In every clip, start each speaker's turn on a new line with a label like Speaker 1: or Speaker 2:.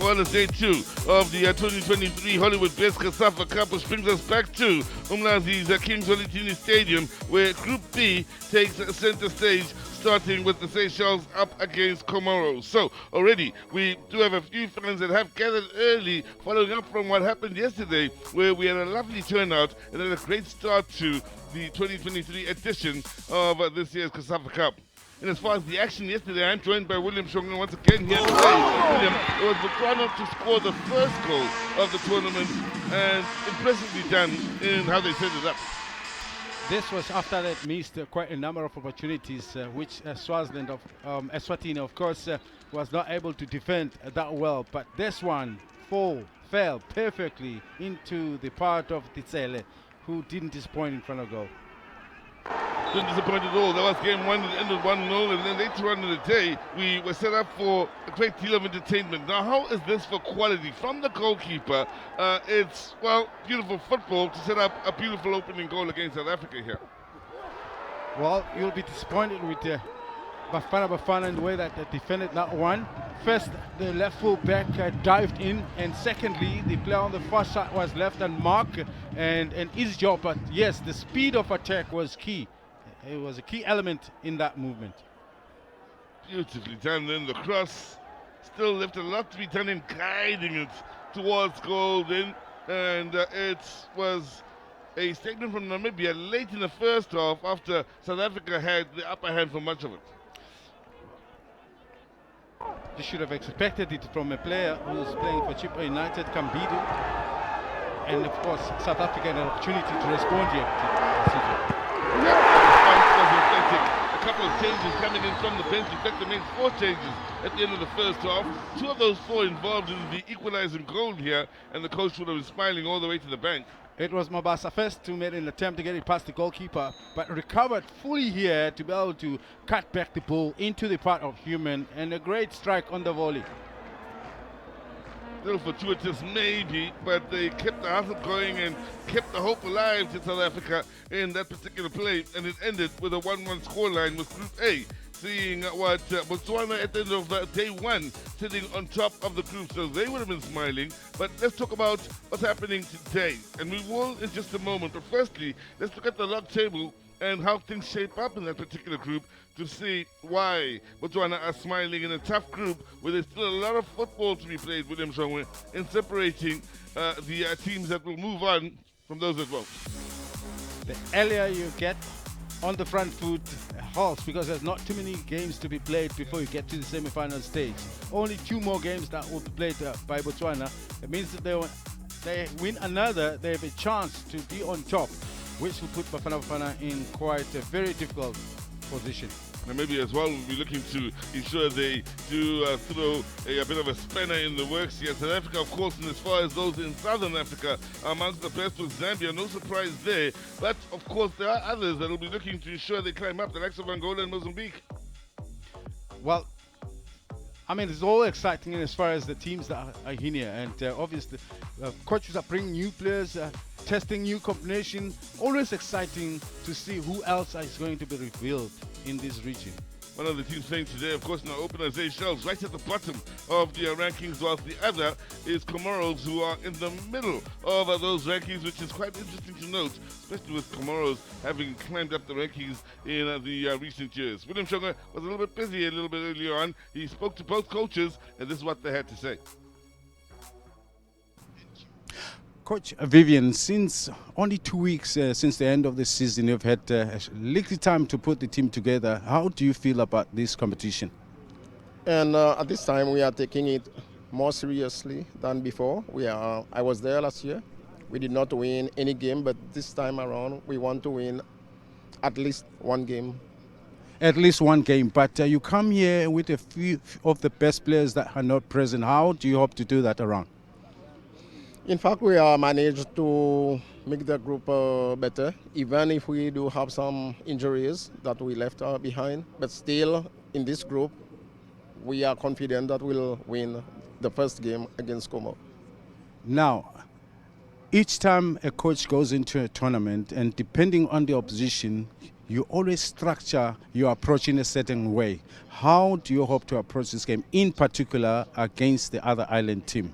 Speaker 1: Well, it's day 2 of the 2023 Hollywood Bets COSAFA Cup, which brings us back to Umlazi's King's Olitini Stadium, where Group B takes center stage, starting with the Seychelles up against Comoros. So already we do have a few fans that have gathered early, following up from what happened yesterday, where we had a lovely turnout and had a great start to the 2023 edition of this year's COSAFA Cup. And as far as the action yesterday, I'm joined by William Shonga once again here today. William, it was Botswana to score the first goal of the tournament, and impressively done in how they set it up.
Speaker 2: This was after they missed quite a number of opportunities, which Eswatini, of course, was not able to defend that well. But this one fell perfectly into the part of Titsele, who didn't disappoint in front of goal.
Speaker 1: Didn't disappoint at all. That was game 1, it ended 1-0, and then later on in the day, we were set up for a great deal of entertainment. Now, how is this for quality? From the goalkeeper, it's, well, beautiful football to set up a beautiful opening goal against South Africa here.
Speaker 2: Well, you'll be disappointed with Bafana in the way that they defended that one. First, the left full back dived in, and secondly, the player on the far side was left unmarked and his job. But yes, the speed of attack was key. It was a key element in that movement.
Speaker 1: Beautifully done. Then the cross still left a lot to be done in guiding it towards goal. Then, and it was a statement from Namibia late in the first half after South Africa had the upper hand for much of it.
Speaker 2: You should have expected it from a player who's playing for Chippa United, Kambidu. And of course, South Africa had an opportunity to respond here.
Speaker 1: A couple of changes coming in from the bench. In fact, they made 4 changes at the end of the first half. 2 of those 4 involved in the equalizing goal here, and the coach would have been smiling all the way to the bank.
Speaker 2: It was Mabasa first who made an attempt to get it past the goalkeeper, but recovered fully here to be able to cut back the ball into the part of Human, and a great strike on the volley.
Speaker 1: Little fortuitous maybe, but they kept the hustle going and kept the hope alive to South Africa in that particular play, and it ended with a 1-1 scoreline with Group A seeing what Botswana at the end of day 1 sitting on top of the group, so they would have been smiling. But let's talk about what's happening today, and we will in just a moment. But firstly, let's look at the log table and how things shape up in that particular group to see why Botswana are smiling in a tough group where there's still a lot of football to be played, William Shongwe, in separating the teams that will move on from those that won't.
Speaker 2: The earlier you get on the front foot helps, because there's not too many games to be played before you get to the semi-final stage. Only 2 more games that will be played by Botswana. It means that they win another, they have a chance to be on top, which will put Bafana in quite a very difficult position.
Speaker 1: And maybe as well, we'll be looking to ensure they do throw a bit of a spanner in the works here. South Africa, of course, and as far as those in Southern Africa, amongst the best with Zambia, no surprise there. But, of course, there are others that will be looking to ensure they climb up, the likes of Angola and Mozambique.
Speaker 2: Well, I mean, it's all exciting as far as the teams that are in here. And obviously, coaches are bringing new players, testing new combinations. Always exciting to see who else is going to be revealed in this region.
Speaker 1: One of the teams playing today, of course, now opener Seychelles, right at the bottom of the rankings, whilst the other is Comoros, who are in the middle of those rankings, which is quite interesting to note, especially with Comoros having climbed up the rankings in the recent years. William Shonga was a little bit busy a little bit earlier on. He spoke to both coaches, and this is what they had to say.
Speaker 2: Coach Vivian, since only 2 weeks since the end of the season, you've had a little time to put the team together. How do you feel about this competition?
Speaker 3: And at this time, we are taking it more seriously than before. I was there last year. We did not win any game, but this time around, we want to win at least 1 game.
Speaker 2: At least 1 game, but you come here with a few of the best players that are not present. How do you hope to do that around?
Speaker 3: In fact, we managed to make the group better, even if we do have some injuries that we left behind. But still, in this group, we are confident that we'll win the first game against Como.
Speaker 2: Now, each time a coach goes into a tournament, and depending on the opposition, you always structure your approach in a certain way. How do you hope to approach this game, in particular against the other island team?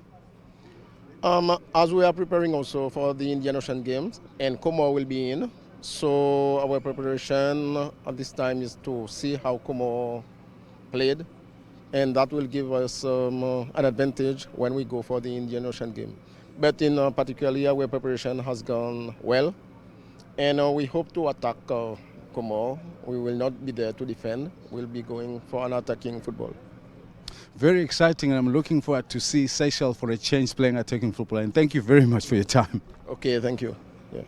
Speaker 3: As we are preparing also for the Indian Ocean Games, and Comor will be in, so our preparation at this time is to see how Comor played, and that will give us an advantage when we go for the Indian Ocean Game. But in particularly, our preparation has gone well, and we hope to attack Comor. We will not be there to defend. We'll be going for an attacking football.
Speaker 2: Very exciting, and I'm looking forward to see Seychelles for a change playing attacking football. And thank you very much for your time.
Speaker 3: Okay, thank you. Yeah.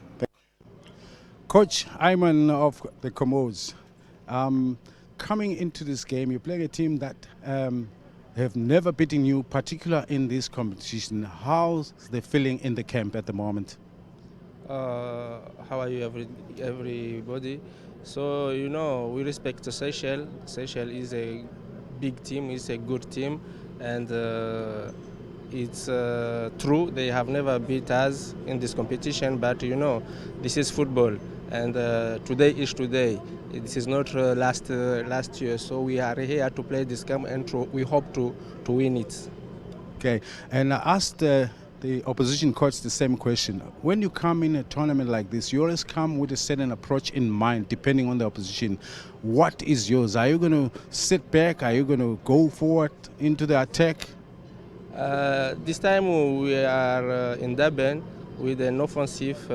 Speaker 2: Coach Ayman of the Comoros, coming into this game, you're playing a team that have never beaten you, particularly in this competition. How's the feeling in the camp at the moment?
Speaker 4: How are you, everybody? So, you know, we respect Seychelles. Seychelles is a big team, it's a good team, and it's true they have never beat us in this competition, but you know, this is football, and today is today. This is not last year, so we are here to play this game, and we hope to win it.
Speaker 2: Okay, and I asked the opposition coach the same question. When you come in a tournament like this, you always come with a certain approach in mind, depending on the opposition. What is yours? Are you going to sit back? Are you going to go forward into the attack?
Speaker 4: This time we are in Durban with an offensive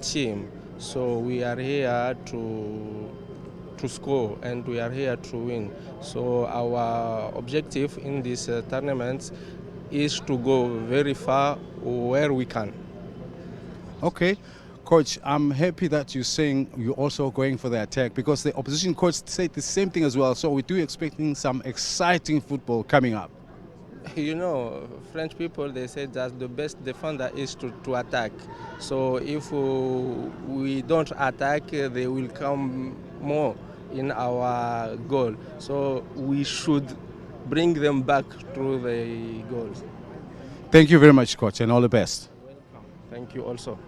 Speaker 4: team, so we are here to score, and we are here to win. So our objective in this tournament is to go very far where we can.
Speaker 2: Okay. Coach, I'm happy that you're saying you're also going for the attack, because the opposition coach said the same thing as well. So we do expecting some exciting football coming up.
Speaker 4: You know, French people, they say that the best defender is to attack. So if we don't attack, they will come more in our goal. So we should bring them back through the goals.
Speaker 2: Thank you very much, Coach, and all the best.
Speaker 4: Welcome. Thank you also.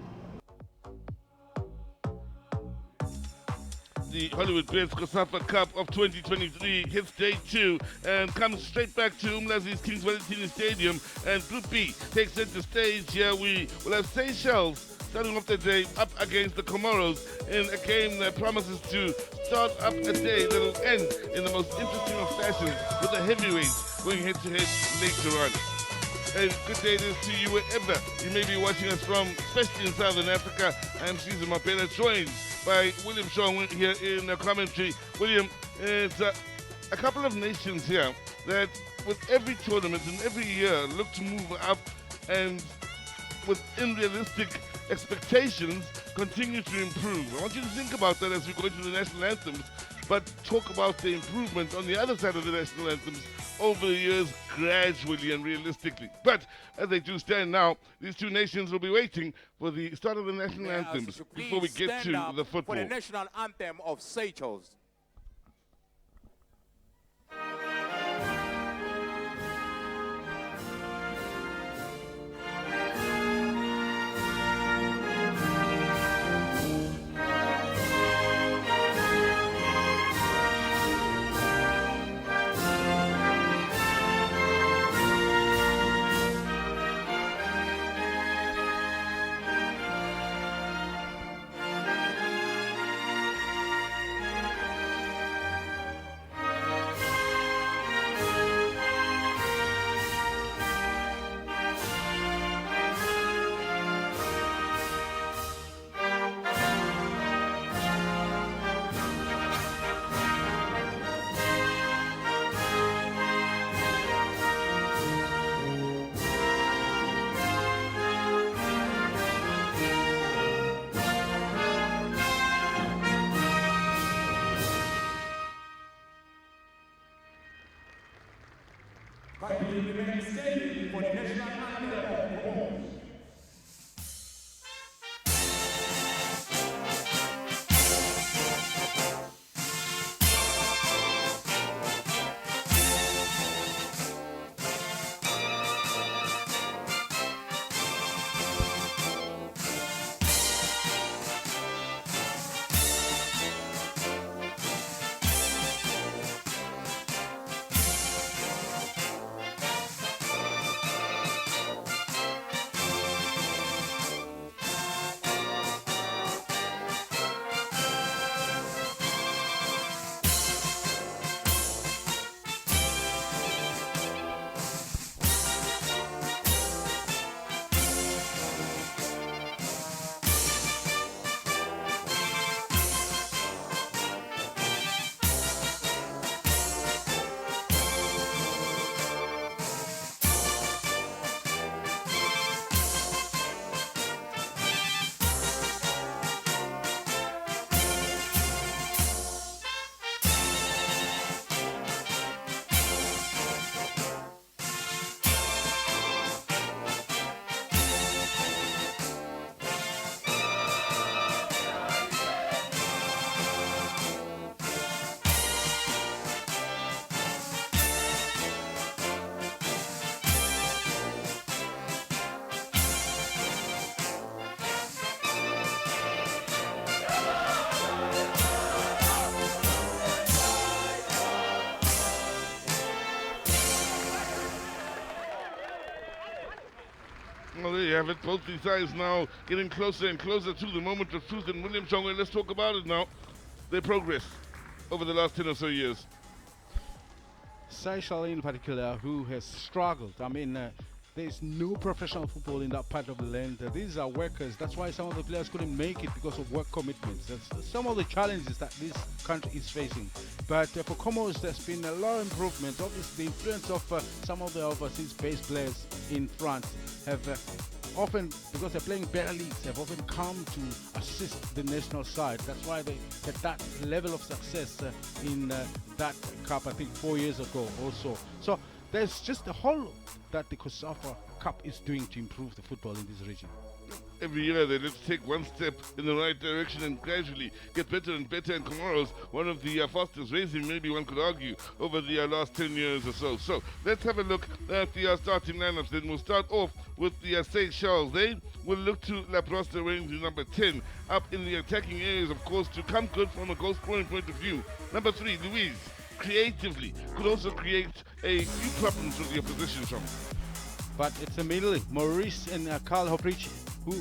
Speaker 1: The HOLLYWOODBETS COSAFA Cup of 2023 hits day 2 and comes straight back to Umlazi's Kings Valentini Stadium, and Group B takes center stage. Here we will have Seychelles starting off the day up against the Comoros in a game that promises to start up a day that will end in the most interesting of fashions, with the heavyweights going head-to-head later on. A good day this to you wherever you may be watching us from, especially in Southern Africa. I am Caesar Mapela, joined by William Shaw here in the commentary. William, it's a couple of nations here that with every tournament and every year look to move up, and within realistic expectations continue to improve. I want you to think about that as we go into the national anthems, but talk about the improvement on the other side of the national anthems over the years, gradually and realistically. But as they do stand now, these two nations will be waiting for the start of the national anthems before we get to the football.
Speaker 5: For the national anthem of Seychelles.
Speaker 1: Well, there you have it. Both these sides now getting closer and closer to the moment of truth. And William Chongwe, let's talk about it now. Their progress over the last 10 or so years.
Speaker 2: Seychelles in particular, who has struggled. I mean, there's no professional football in that part of the land. These are workers. That's why some of the players couldn't make it because of work commitments. That's some of the challenges that this country is facing. But for Comoros, there's been a lot of improvement. Obviously, the influence of some of the overseas-based players in France have often, because they're playing better leagues, have often come to assist the national side. That's why they had that level of success in that cup, I think 4 years ago also. So there's just a whole that the COSAFA Cup is doing to improve the football in this region.
Speaker 1: Every year they let's take one step in the right direction and gradually get better and better. And Comoros, one of the fastest racing, maybe one could argue, over the last 10 years or so. So let's have a look at the starting lineups. Then we'll start off with the Seychelles. They will look to La Prosta range number 10 up in the attacking areas, of course, to come good from a goal scoring point of view. Number 3, Louise, creatively could also create a few problems with the opposition.
Speaker 2: But it's a middle, Maurice and Karl Hoprich, who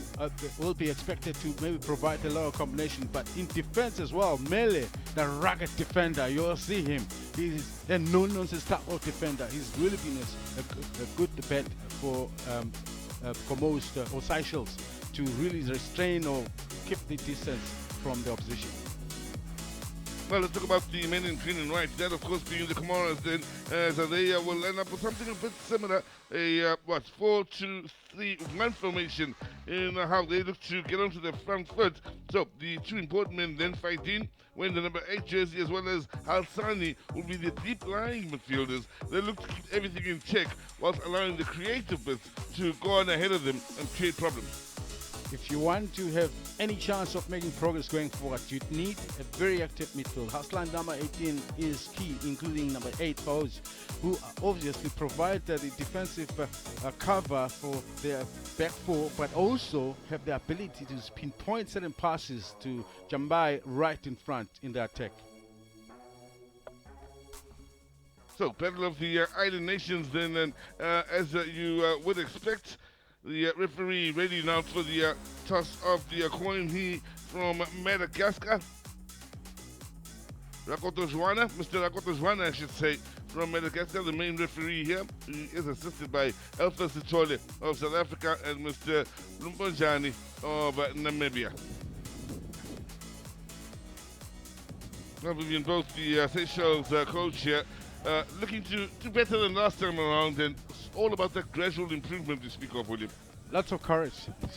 Speaker 2: will be expected to maybe provide a lot of combination. But in defense as well, Mele, the rugged defender, you'll see him. He's a no-nonsense type of defender. He's really been a good bet for Comoros or Seychelles to really restrain or keep the distance from the opposition.
Speaker 1: Well, let's talk about the men in green and white. That, of course, being the Comoros then, as they will end up with something a bit similar. A 4-2-3-1 formation in how they look to get onto their front foot. So the two important men then fight in when the number 8 jersey as well as Halsani will be the deep-lying midfielders. They look to keep everything in check whilst allowing the creative bits to go on ahead of them and create problems.
Speaker 2: If you want to have any chance of making progress going forward, you need a very active midfield. Haslan number 18 is key, including number 8 Fauzi, who obviously provide the defensive cover for their back four, but also have the ability to pinpoint certain passes to Jambai right in front in the attack.
Speaker 1: So, Battle of the Island Nations then, and as you would expect, the referee ready now for the toss of the coin. He from Madagascar. Rakoto Joana, Mr. Rakoto Joana, I should say, from Madagascar, the main referee here. He is assisted by Alpha Sitole of South Africa and Mr. Lumbonjani of Namibia. Now we've been both the Seychelles coach here, looking to do better than last time around, and it's all about that gradual improvement we speak of, William.
Speaker 2: Lots of courage,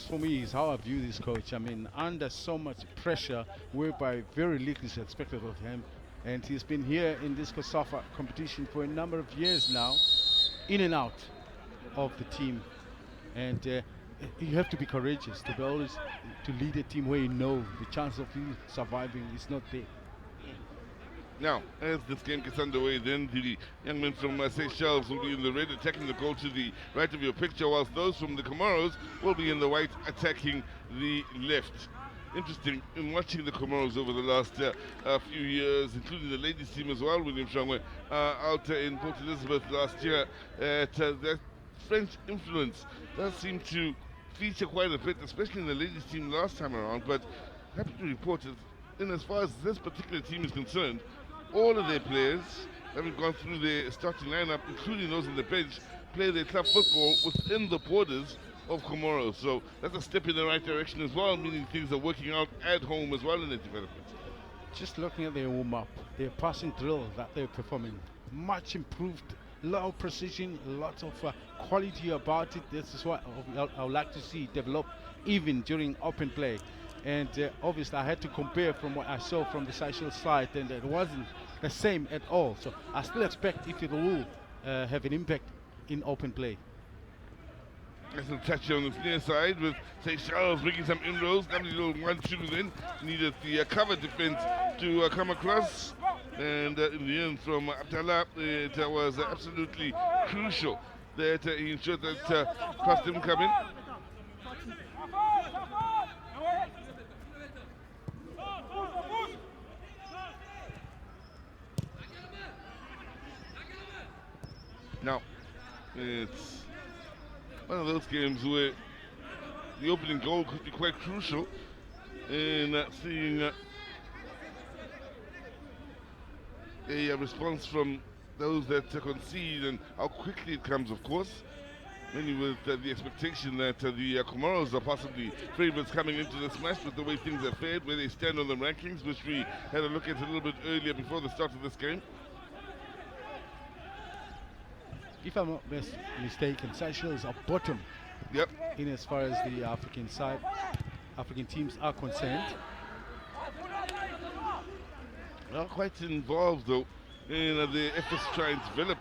Speaker 2: for me, is how I view this coach. I mean, under so much pressure, whereby very little is expected of him, and he's been here in this COSAFA competition for a number of years now, in and out of the team, and you have to be courageous to be always to lead a team where you know the chance of you surviving is not there.
Speaker 1: Now, as this game gets underway, then the young men from Seychelles will be in the red attacking the goal to the right of your picture, whilst those from the Comoros will be in the white attacking the left. Interesting in watching the Comoros over the last few years, including the ladies team as well, William Shangwe, out in Port Elizabeth last year. That French influence does seem to feature quite a bit, especially in the ladies team last time around, but happy to report that in as far as this particular team is concerned, all of their players, having gone through their starting lineup, including those on the bench, play their club football within the borders of Comoros. So that's a step in the right direction as well, meaning things are working out at home as well in their development.
Speaker 2: Just looking at their warm-up, their passing drill that they're performing, much improved, a lot of precision, lots of quality about it. This is what I would like to see develop even during open play. And obviously I had to compare from what I saw from the Seychelles side, and it wasn't the same at all. So I still expect it will have an impact in open play.
Speaker 1: There's a touch on the near side with Seychelles making some inroads. Lovely little 1-2 then. Needed the cover defense to come across. And in the end from Abdallah, it was absolutely crucial that he ensured that crossed him come in. Now, it's one of those games where the opening goal could be quite crucial in seeing a response from those that concede and how quickly it comes, of course. Many with the expectation that the Comoros are possibly favourites coming into this match with the way things have fared, where they stand on the rankings, which we had a look at a little bit earlier before the start of this game.
Speaker 2: If I'm not mistaken, Seychelles are bottom in as far as the African teams are concerned.
Speaker 1: They are quite involved though in the efforts to try and develop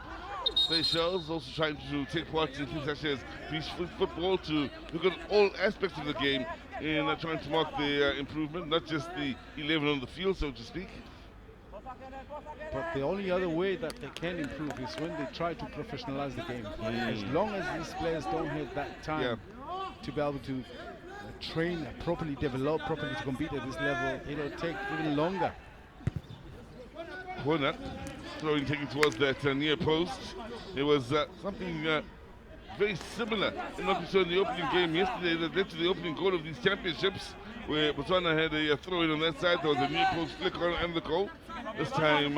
Speaker 1: Seychelles, also trying to take part in things such as beach football, to look at all aspects of the game in trying to mark the improvement, not just the 11 on the field, so to speak.
Speaker 2: But the only other way that they can improve is when they try to professionalize the game. As long as these players don't have that time to be able to train properly, develop properly to compete at this level, it'll take even longer.
Speaker 1: Corner, throwing taken towards that near post. It was something very similar in what we saw in the opening game yesterday that led to the opening goal of these championships, where Botswana had a throw in on that side. There was a near post flick on and the goal. This time,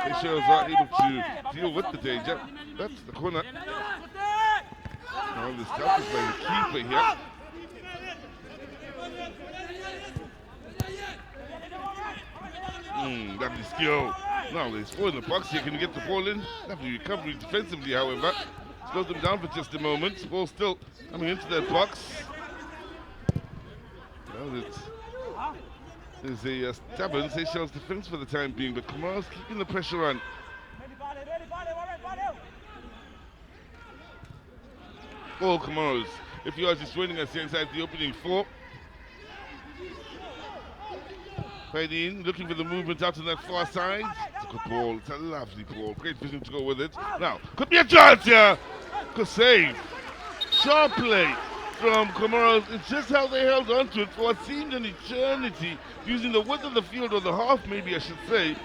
Speaker 1: Seychelles are able to deal with the danger. That's the corner. Now the stuff is by the keeper here. Lovely skill. Now they score in the box here. Can you get the ball in? Lovely recovery defensively, however. Slowed them down for just a moment. Ball still coming into that box. Well, there's a stubborn Seychelles defense for the time being, but Comoros keeping the pressure on. All Comoros. If you are just joining us here inside the opening 4. Fading, looking for the movement out on that far side. It's a good ball. It's a lovely ball. Great vision to go with it. Now, could be a chance here. Good save. Sharp play from Comoros. It's just how they held on to it for what seemed an eternity, using the width of the field, or the half maybe I should say,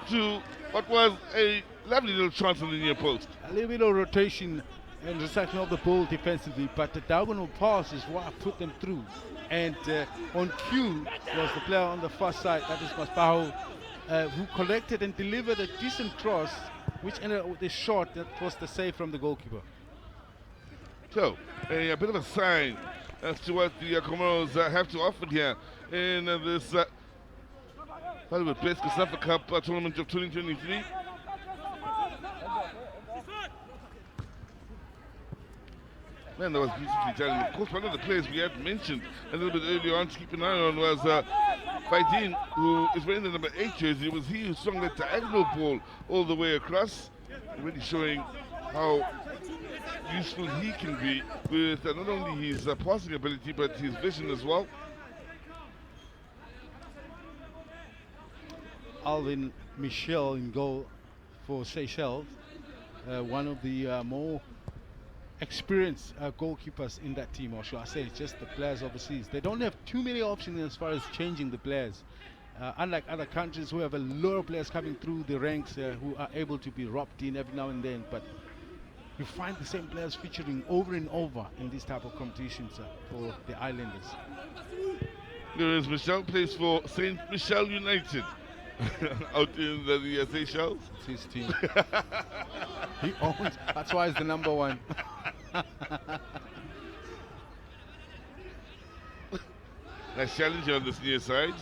Speaker 1: to what was a lovely little chance on the near post.
Speaker 2: A little bit of rotation and reception of the ball defensively, but the diagonal pass is what put them through. And on cue was the player on the far side, that is Maspaho, who collected and delivered a decent cross, which ended up with a shot that was the save from the goalkeeper.
Speaker 1: So, a bit of a sign as to what the Comoros have to offer here in this HOLLYWOODBETS COSAFA Cup tournament of 2023. Man, that was beautifully done. Of course, one of the players we had mentioned a little bit earlier on to keep an eye on was Faidin, who is wearing the number 8 jersey. It was he who swung that diagonal ball all the way across, really showing how useful he can be with not only his passing ability but his vision as well.
Speaker 2: Alvin Michel in goal for Seychelles, one of the more experienced goalkeepers in that team, or should I say just the players overseas. They don't have too many options as far as changing the players, unlike other countries who have a lot of players coming through the ranks who are able to be robbed in every now and then, but you find the same players featuring over and over in these type of competitions for the Islanders.
Speaker 1: There is Michel, plays for Saint Michel United out in the Seychelles.
Speaker 2: It's his team. He owns, that's why he's the number 1.
Speaker 1: Nice challenge here on this near side.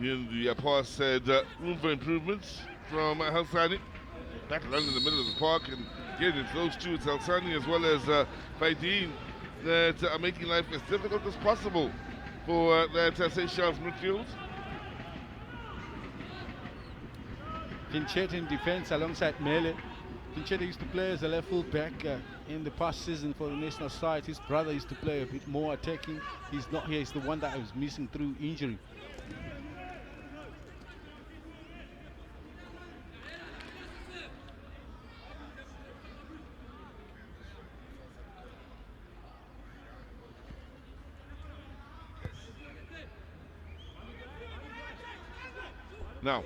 Speaker 1: Here the pass said room for improvements from Halsani. Back around in the middle of the park, and again it's those two, it's Halsani as well as Faidin, that are making life as difficult as possible for that Seychelles midfield.
Speaker 2: Pinchette in defense alongside Mele. Pinchette used to play as a left full back in the past season for the national side. His brother used to play a bit more attacking. He's not here. He's the one that was missing through injury.
Speaker 1: Now,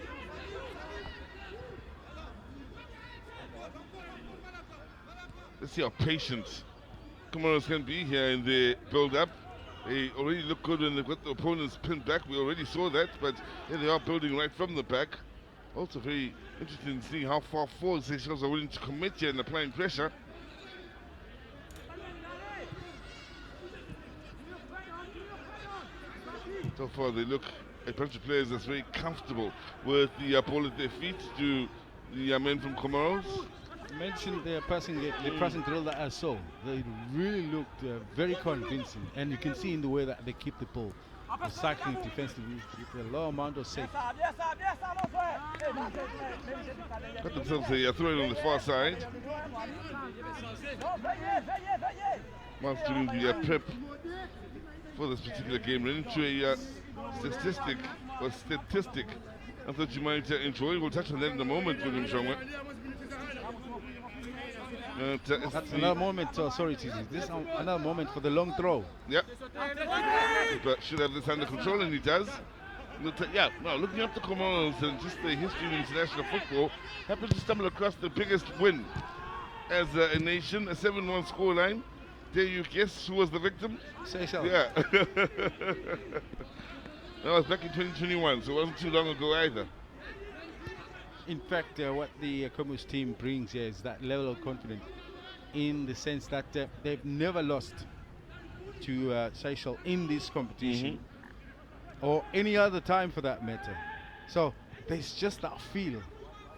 Speaker 1: let's see how patient Comoros can be here in the build-up. They already look good when they've got the opponents pinned back. We already saw that, but here they are building right from the back. Also very interesting in seeing how far forward Seychelles are willing to commit here and applying pressure. So far they look a bunch of players that's very comfortable with the ball at their feet. Do the men from Comoros?
Speaker 2: You mentioned their passing drill that I saw. They really looked very convincing, and you can see in the way that they keep the ball, cycling defensively with a low amount of safety.
Speaker 1: Got themselves a throw-in on the far side. Whilst doing the prep for this particular game, ran into a statistic I thought you might enjoy. We'll touch on that in a moment, William Shongwe.
Speaker 2: That's another moment, sorry Tizi, this is another moment for the long throw.
Speaker 1: Yeah. But should have this under control, and he does. Yeah, now looking up the Comoros and just the history of international football, happened to stumble across the biggest win as a nation, a 7-1 scoreline. Dare you guess who was the victim?
Speaker 2: Seychelles.
Speaker 1: Yeah. That was back in 2021, so it wasn't too long ago either.
Speaker 2: In fact, what the Comoros team brings here is that level of confidence, in the sense that they've never lost to Seychelles in this competition, or any other time for that matter. So there's just that feel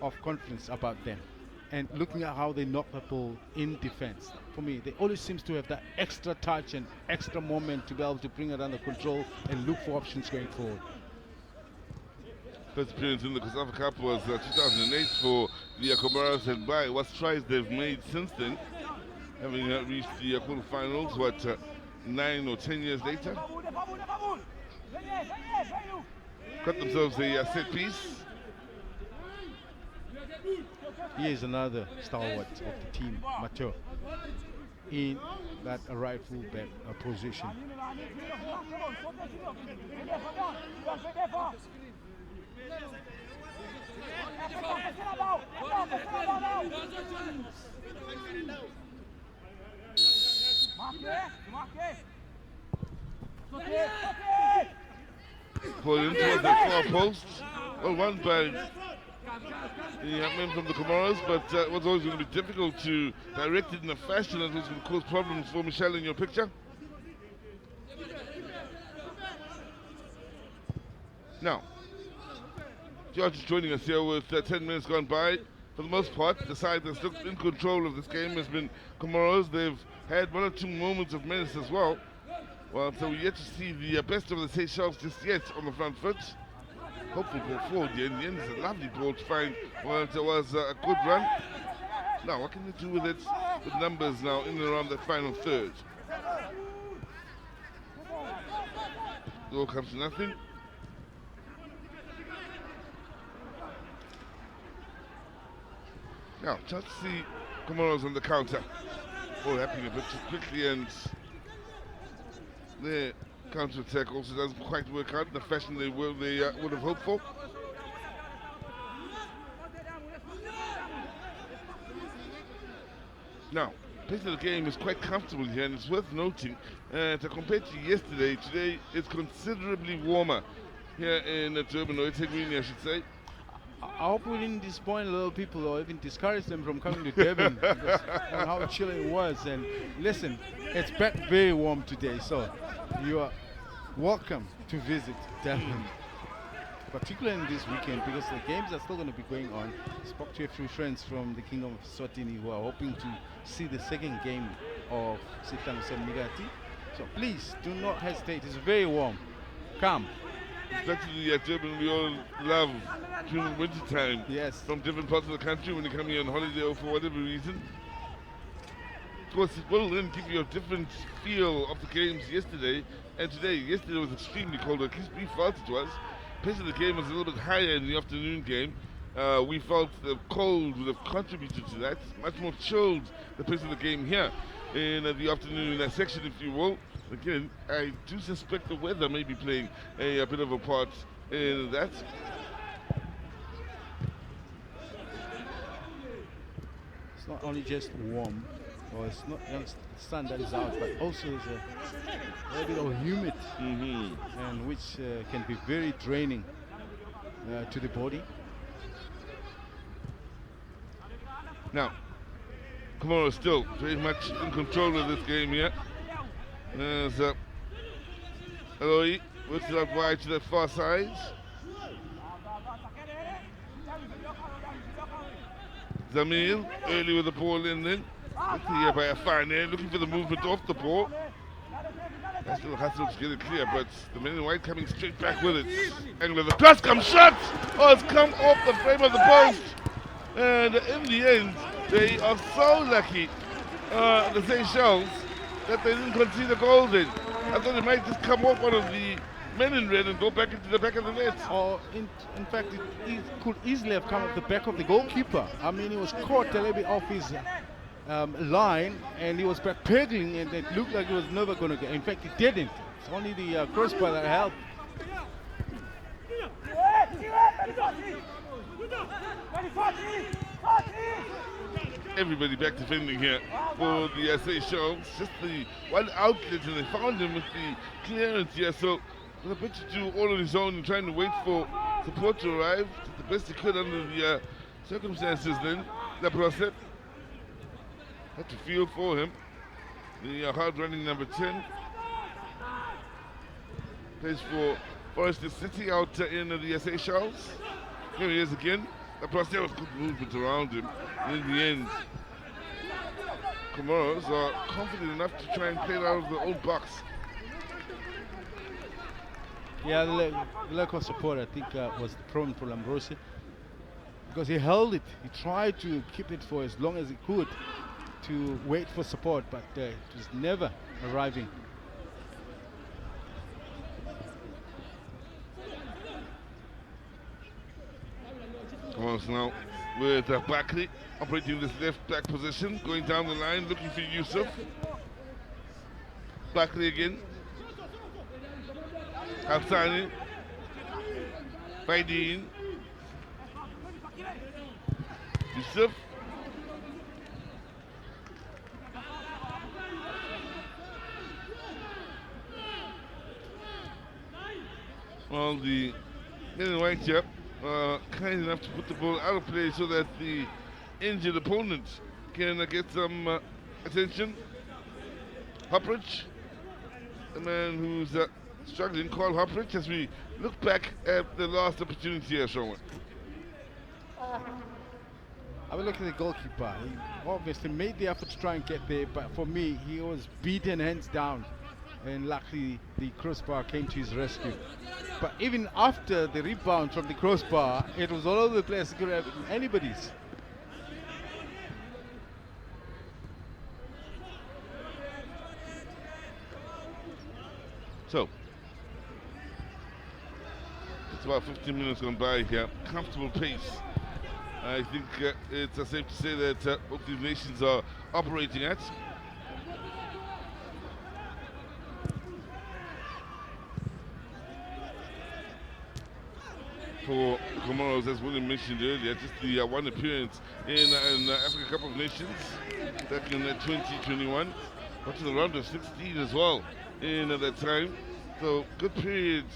Speaker 2: of confidence about them. And looking at how they knock the ball in defense, for me, they always seem to have that extra touch and extra moment to be able to bring it under control and look for options going forward.
Speaker 1: First appearance in the COSAFA Cup was 2008 for the Comoros, and by what strides they've made since then, having reached the quarterfinals, 9 or 10 years later. Got themselves a set piece.
Speaker 2: He is another stalwart of the team, Mateo, in that right fullback position.
Speaker 1: Pulled in towards the far post. Well, one by the men from the Comoros, but it was always going to be difficult to direct it in a fashion that was going to cause problems for Michelle in your picture. Now, George is joining us here with 10 minutes gone by. For the most part, the side that's looked in control of this game has been Comoros. They've had one or two moments of menace as well. Well, so we're yet to see the best of the Seychelles just yet on the front foot. Hopeful ball forward here. In the end, it's a lovely ball to find. Well, it was a good run. Now, what can they do with it? With numbers now in and around that final third. It all comes to nothing. Now, just see Comoros on the counter. All happening a bit too quickly, and their counter-attack also doesn't quite work out in the fashion they would have hoped for. Now, pace of the game is quite comfortable here, and it's worth noting that compared to yesterday, today it's considerably warmer here in Durban, or Ethekwini, I should say.
Speaker 2: I hope we didn't disappoint a lot of people or even discourage them from coming to Durban because of how chilly it was. And listen, it's back very warm today, so you are welcome to visit Durban, particularly in this weekend, because the games are still going to be going on. I spoke to a few friends from the Kingdom of Swatini who are hoping to see the second game of Sitang Semnigati. So please do not hesitate. It's very warm. Come.
Speaker 1: Especially at Durban, we all love during winter time.
Speaker 2: Yes.
Speaker 1: From different parts of the country when they come here on holiday or for whatever reason. Of course, it will then give you a different feel of the games yesterday and today. Yesterday was extremely cold, at least we felt it was. Pace of the game was a little bit higher in the afternoon game. We felt the cold would have contributed to that. Much more chilled the pace of the game here in the afternoon section, if you will. Again, I do suspect the weather may be playing a bit of a part in that.
Speaker 2: It's not only just warm, Well, it's not just the sun that is out, but also it's a little bit of humid, and which can be very draining to the body.
Speaker 1: Now, Comoros still very much in control of this game here. There's Eloy works it out wide to the far side. Zamir early with the ball in then. Here by a fine there, looking for the movement off the ball. That's still hustle to get it clear, but the men in white coming straight back with it. Angle of the cross comes shot! Oh, it's come off the frame of the post. And in the end, they are so lucky, the Seychelles, that they didn't concede a goal then. I thought it might just come off one of the men in red and go back into the back of the net.
Speaker 2: Or in fact, it could easily have come off the back of the goalkeeper. I mean, he was caught a little bit off his line, and he was pedaling, and it looked like he was never going to get. In fact, he didn't. It's only the crossbar that helped.
Speaker 1: Everybody back defending here for the Seychelles. Just the one outlet, and they found him with the clearance here. So with a bit to do all on his own and trying to wait for support to arrive. Did the best he could under the circumstances then. The process had to feel for him. The hard-running number 10 plays for Forester City out in the Seychelles. Here he is again. The process was good movement around him. And in the end, Comoros are confident enough to try and play it out of their own box.
Speaker 2: Yeah, the lack of support, I think, was the problem for Lambrosi, because he held it. He tried to keep it for as long as he could to wait for support, but it was never arriving.
Speaker 1: Comoros now with Bakri operating this left back position, going down the line, looking for Yusuf. Bakri again. Hassani. Faidin. Yusuf. Well, the men in white here kind enough to put the ball out of play so that the injured opponent can get some attention. Hopridge, the man who's struggling, Carl Hopridge, as we look back at the last opportunity here, Sean.
Speaker 2: I will look at the goalkeeper. He obviously made the effort to try and get there, but for me, he was beaten hands down, and luckily the crossbar came to his rescue. But even after the rebound from the crossbar, it was all over the place. It could have been anybody's.
Speaker 1: So, it's about 15 minutes gone by here. Comfortable pace. I think it's safe to say that both these nations are operating at. For Comoros, as William mentioned earlier, just the one appearance in Africa Cup of Nations back in 2021. Got to the round of 16 as well in that time. So good period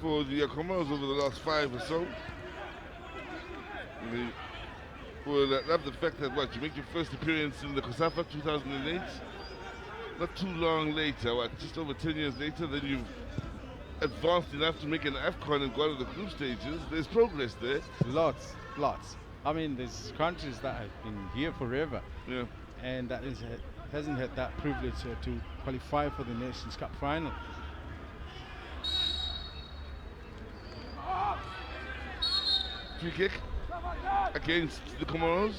Speaker 1: for the Comoros over the last 5 or so. They will love the fact that you make your first appearance in the COSAFA 2008. Not too long later, just over 10 years later, then you've advanced enough to make an AFCON and go to the group stages. There's progress there.
Speaker 2: Lots. I mean, there's countries that have been here forever, and that hasn't had that privilege to qualify for the Nations Cup final.
Speaker 1: Free kick against the Comoros.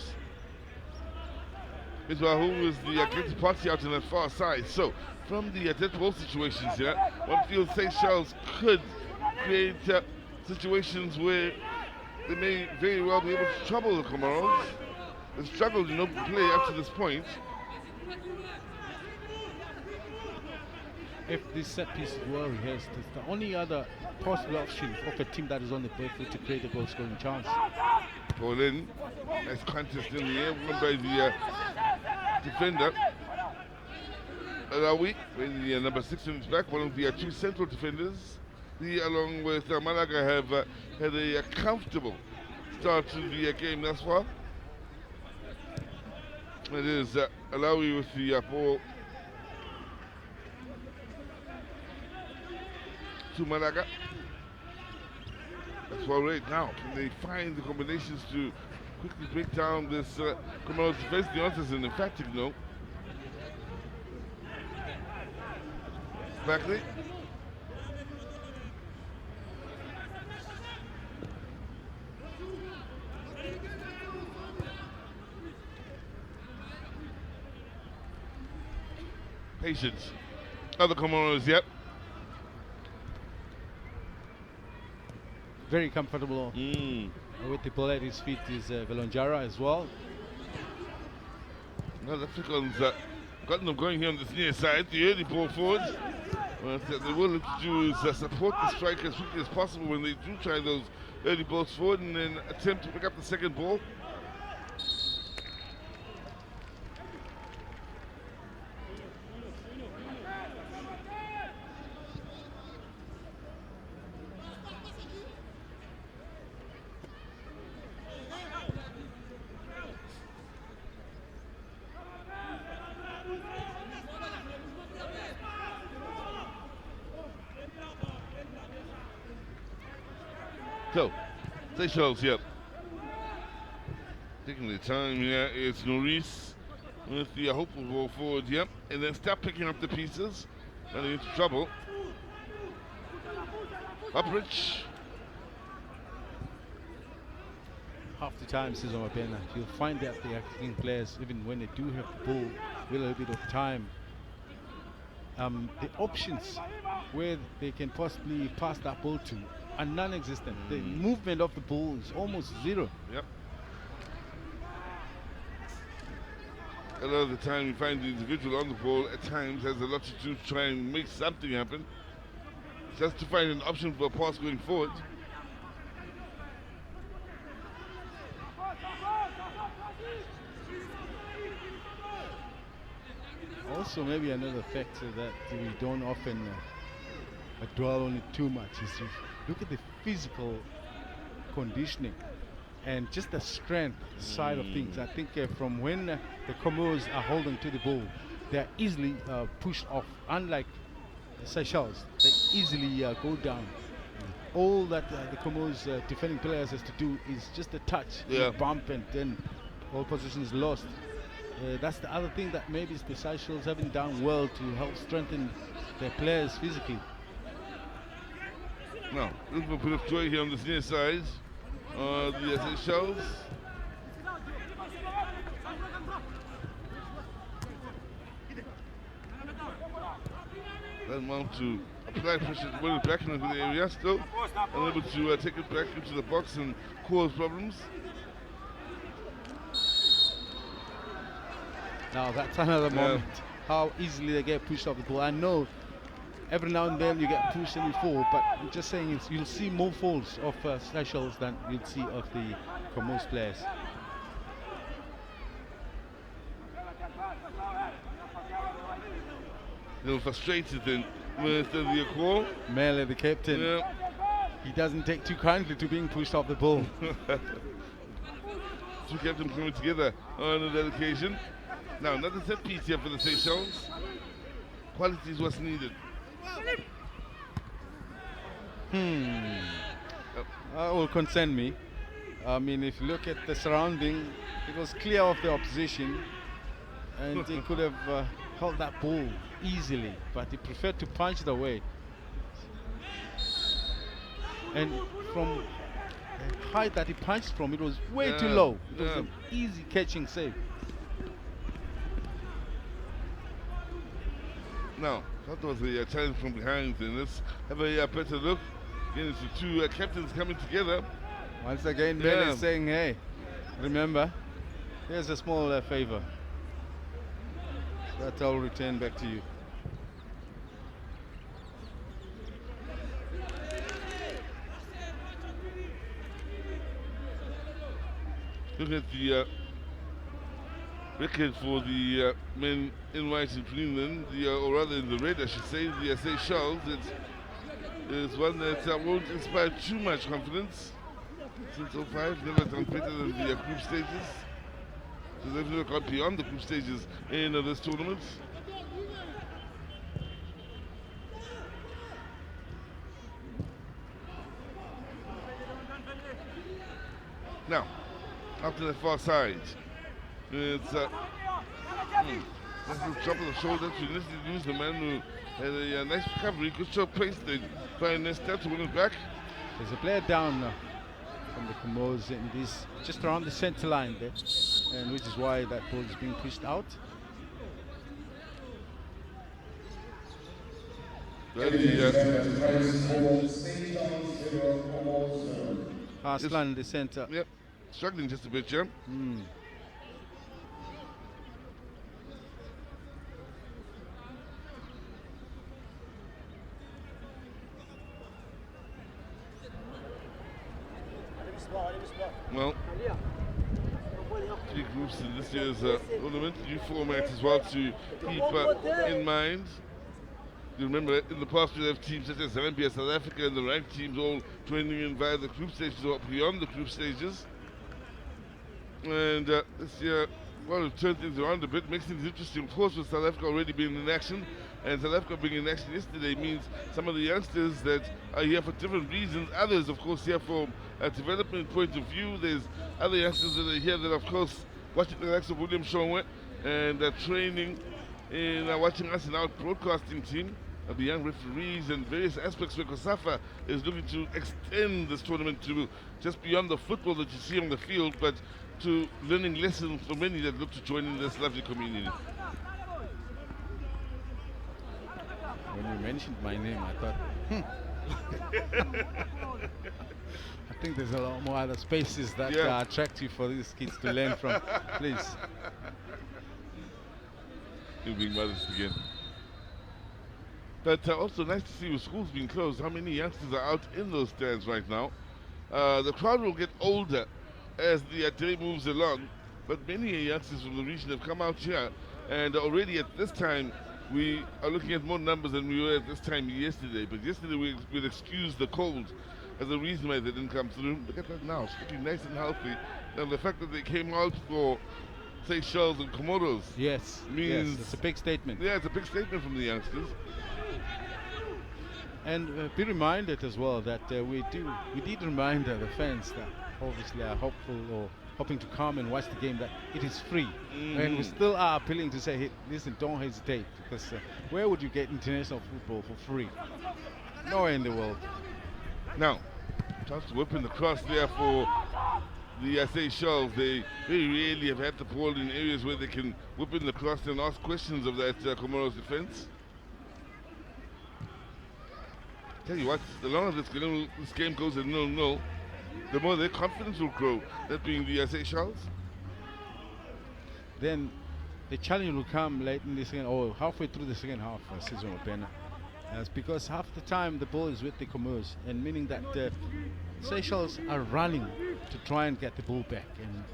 Speaker 1: Misbahu is the against party out on the far side. So, from the dead ball situations here, one feels Seychelles could create situations where they may very well be able to trouble the Comoros. They've struggled in open play up to this point.
Speaker 2: If this set piece were rehearsed, it's the only other possible option of a team that is on the breakthrough to create a goal scoring chance.
Speaker 1: Ball in, nice contest in the air, won by the defender. Alawi, wearing the number 6 on his back, one of the two central defenders. He, along with Malaga, have had a comfortable start to the game thus far. It is Alawi with the ball to Malaga. That's well right now. Can they find the combinations to quickly break down this Comoros defense? The answer is an emphatic no. Backley. Patience. Other Comoros, yep.
Speaker 2: Very comfortable with the ball at his feet is Velonjara as well.
Speaker 1: Now the Africans got them going here on this near side, the early ball forward. What they will look to do is support the striker as quickly as possible when they do try those early balls forward and then attempt to pick up the second ball. So, Seychelles, yep. Taking the time here, it's Norris with the hopeful ball forward, yep. And then start picking up the pieces, running into trouble. Uprich.
Speaker 2: Half the time, Cesar Mapena, you'll find that the attacking players, even when they do have the ball with a little bit of time, the options where they can possibly pass that ball to are non-existent. The movement of the ball is almost zero.
Speaker 1: Yep. A lot of the time you find the individual on the ball at times has a lot to do to try and make something happen. Just to find an option for a pass going forward.
Speaker 2: Also, maybe another factor that we don't often dwell on it too much is to look at the physical conditioning and just the strength side of things. I think from when the Comoros are holding to the ball, they're easily pushed off. Unlike Seychelles, they easily go down. All that the Comoros defending players has to do is just a touch, a bump, and then all positions lost. That's the other thing that maybe the Seychelles haven't done well to help strengthen their players physically.
Speaker 1: Now, looking for a bit of joy here on this near side. The Seychelles. Then want to apply pressure to win it back into the area still. Unable to take it back into the box and cause problems.
Speaker 2: Now that's another moment. How easily they get pushed off the ball. I know every now and then you get pushed and you fall, but I'm just saying you'll see more falls of Seychelles than you'll see of the Comoros players.
Speaker 1: A little frustrated then with the call.
Speaker 2: Mele, the captain, he doesn't take too kindly to being pushed off the ball.
Speaker 1: Two captains coming together on that occasion. Now another set piece here for the Seychelles. Quality is what's needed.
Speaker 2: That will concern me. I mean, if you look at the surrounding, it was clear of the opposition, and they could have held that ball easily, but he preferred to punch it away. And from the height that he punched from, it was way too low. It was an easy catching save.
Speaker 1: Now, that was a challenge from behind, and let's have a better look. Again, it's the two captains coming together.
Speaker 2: Once again, Ben is saying, hey, remember, here's a small favor. That I'll return back to you.
Speaker 1: Look at the record for the men in white in Greenland, or rather in the red, I should say, the Seychelles. It's one that won't inspire too much confidence. Since 05, never done better than the group stages. So they've never got beyond the group stages in this tournament. Now, up to the far side. It's that's a drop of the shoulder to initially lose the man who had a nice recovery, good shot placed there, trying next step to win it back.
Speaker 2: There's a player down from the Comoros and this just around the center line there, and which is why that ball is being pushed out. Arslan in the center.
Speaker 1: Yep, struggling just a bit, yeah. Well, 3 groups in this year's tournament, new format as well to keep in mind. You remember that in the past we have teams such as Zambia, South Africa, and the ranked teams all training in via the group stages or beyond the group stages. And this year, well, we've turned things around a bit, makes things interesting. Of course, with South Africa already being in action, and South Africa being in action yesterday means some of the youngsters that are here for different reasons, others, of course, here from a development point of view. There's other youngsters that are here that, of course, watching the likes of William Shonwe and training in watching us in our broadcasting team. The young referees and various aspects where COSAFA is looking to extend this tournament to just beyond the football that you see on the field, but to learning lessons for many that look to join in this lovely community.
Speaker 2: When you mentioned my name, I thought, I think there's a lot more other spaces that are attractive for these kids to learn from. Please.
Speaker 1: You're being modest again. But also nice to see with schools being closed, how many youngsters are out in those stands right now. The crowd will get older as the day moves along, but many youngsters from the region have come out here, and already at this time we are looking at more numbers than we were at this time yesterday. But yesterday we'd excuse the cold as a reason why they didn't come through. Look at that now, it's looking nice and healthy. And the fact that they came out for Seychelles and Comoros means
Speaker 2: it's a big statement.
Speaker 1: Yeah, it's a big statement from the youngsters.
Speaker 2: And be reminded as well that we did remind the fans that obviously are hopeful or hoping to come and watch the game that it is free. And we still are appealing to say, hey, listen, don't hesitate, because where would you get international football for free? Nowhere in the world.
Speaker 1: Now, chance to whip in the cross there for the Seychelles. They very rarely have had the ball in areas where they can whip in the cross and ask questions of that Comoros defense. Tell you what, the longer this game goes at 0-0, the more their confidence will grow, that being the Seychelles.
Speaker 2: Then the challenge will come late in the second, or halfway through the second half, season Opena. It's because half the time the ball is with the Comoros, and meaning that the Seychelles are running to try and get the ball back, and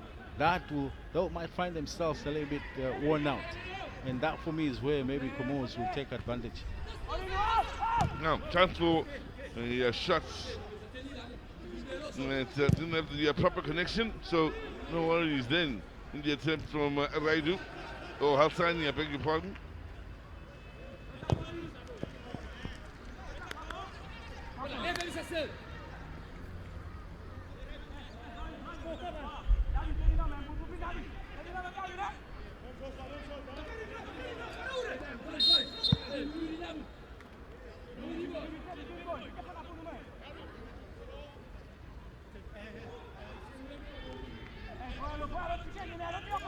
Speaker 2: they might find themselves a little bit worn out, and that for me is where maybe Comoros will take advantage.
Speaker 1: Now, chance for shots. It didn't have the proper connection, so no worries then in the attempt from Raidu, or Halsani, I beg your pardon.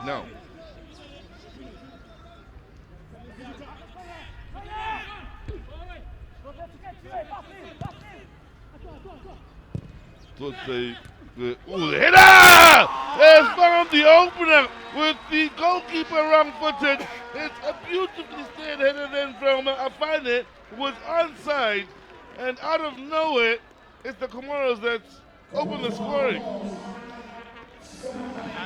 Speaker 1: No. So the header has found the opener with the goalkeeper wrong-footed. It's a beautifully stayed header then from Afane, who was onside, and out of nowhere, it's the Comoros that open the scoring.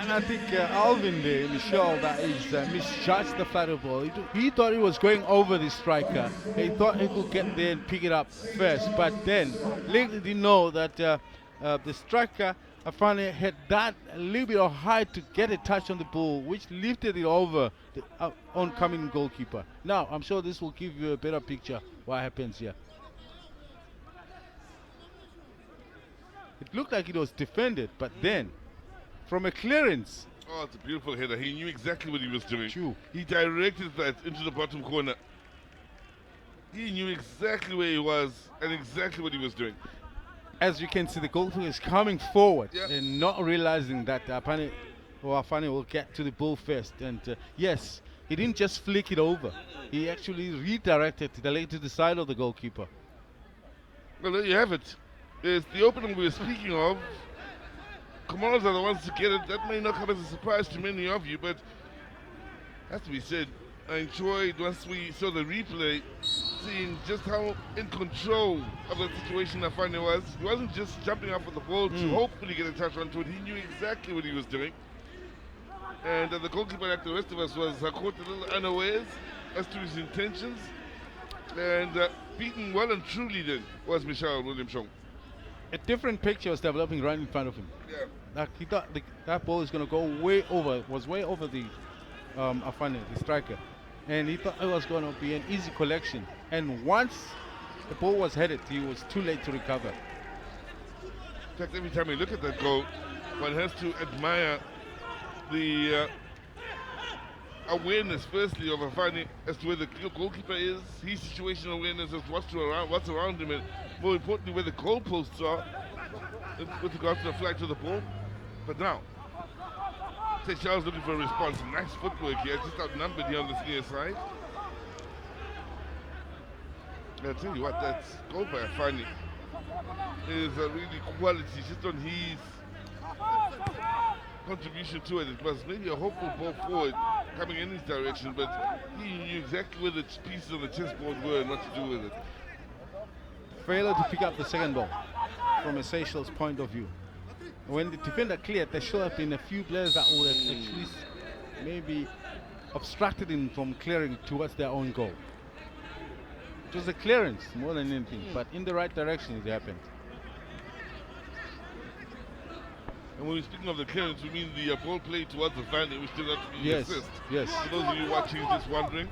Speaker 2: And I think Alvin there, Michel, that is misjudged the flatter ball. He thought he was going over the striker. He thought he could get there and pick it up first, but then little did he know that the striker finally had that a little bit of height to get a touch on the ball, which lifted it over the oncoming goalkeeper. Now, I'm sure this will give you a better picture what happens here. It looked like it was defended, but then from a clearance.
Speaker 1: Oh, it's a beautiful header. He knew exactly what he was doing.
Speaker 2: True.
Speaker 1: He directed that into the bottom corner. He knew exactly where he was and exactly what he was doing.
Speaker 2: As you can see, the goalkeeper is coming forward
Speaker 1: Yep.
Speaker 2: and not realizing that Afani will get to the ball first. And yes, he didn't just flick it over. He actually redirected the leg to the side of the goalkeeper.
Speaker 1: Well, there you have it. It's the opening we were speaking of. Comoros are the ones to get it. That may not come as a surprise to many of you, but has to be said, I enjoyed once we saw the replay, seeing just how in control of the situation Afani was. He wasn't just jumping up for the ball to hopefully get a touch onto it. He knew exactly what he was doing. And the goalkeeper, like the rest of us, was caught a little unawares as to his intentions. And beaten well and truly then was Michel Williamson.
Speaker 2: A different picture was developing right in front of him.
Speaker 1: Yeah.
Speaker 2: Like he thought that ball is going to go way over, was way over the Afani, the striker. And he thought it was going to be an easy collection. And once the ball was headed, he was too late to recover.
Speaker 1: In fact, every time you look at that goal, one has to admire the awareness, firstly, of Afani as to where the goalkeeper is, his situational awareness as to what's around him, and more importantly, where the goalposts are with regards to the flight to the ball. But now, Seychelles looking for a response. Nice footwork here, just outnumbered here on the near side. I'll tell you what, that goal by Afani is a really quality, just on his contribution to it. It was maybe a hopeful ball forward coming in his direction, but he knew exactly where the pieces on the chessboard were and what to do with it.
Speaker 2: Failure to pick up the second ball from a Seychelles point of view. When the defender cleared, there should have been a few players that would have actually maybe obstructed him from clearing towards their own goal. It was a clearance more than anything, but in the right direction it happened.
Speaker 1: And when we're speaking of the clearance, we mean the ball played towards the fan, which turned out to be
Speaker 2: Yes,
Speaker 1: the assist.
Speaker 2: yes.
Speaker 1: For those of you watching, just wondering,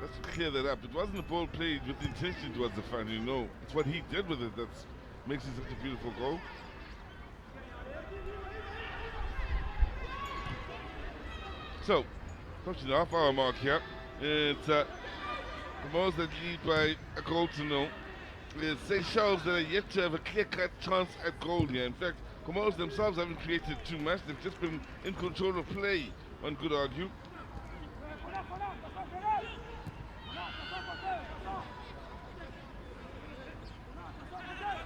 Speaker 1: let's clear that up. It wasn't a ball played with intention towards the fan, you know. It's what he did with it that makes it such a beautiful goal. So, approaching the half-hour mark here. It's Comoros that lead by a goal to nil. It's Seychelles that are yet to have a clear-cut chance at goal here. In fact, Comoros themselves haven't created too much. They've just been in control of play, one could argue.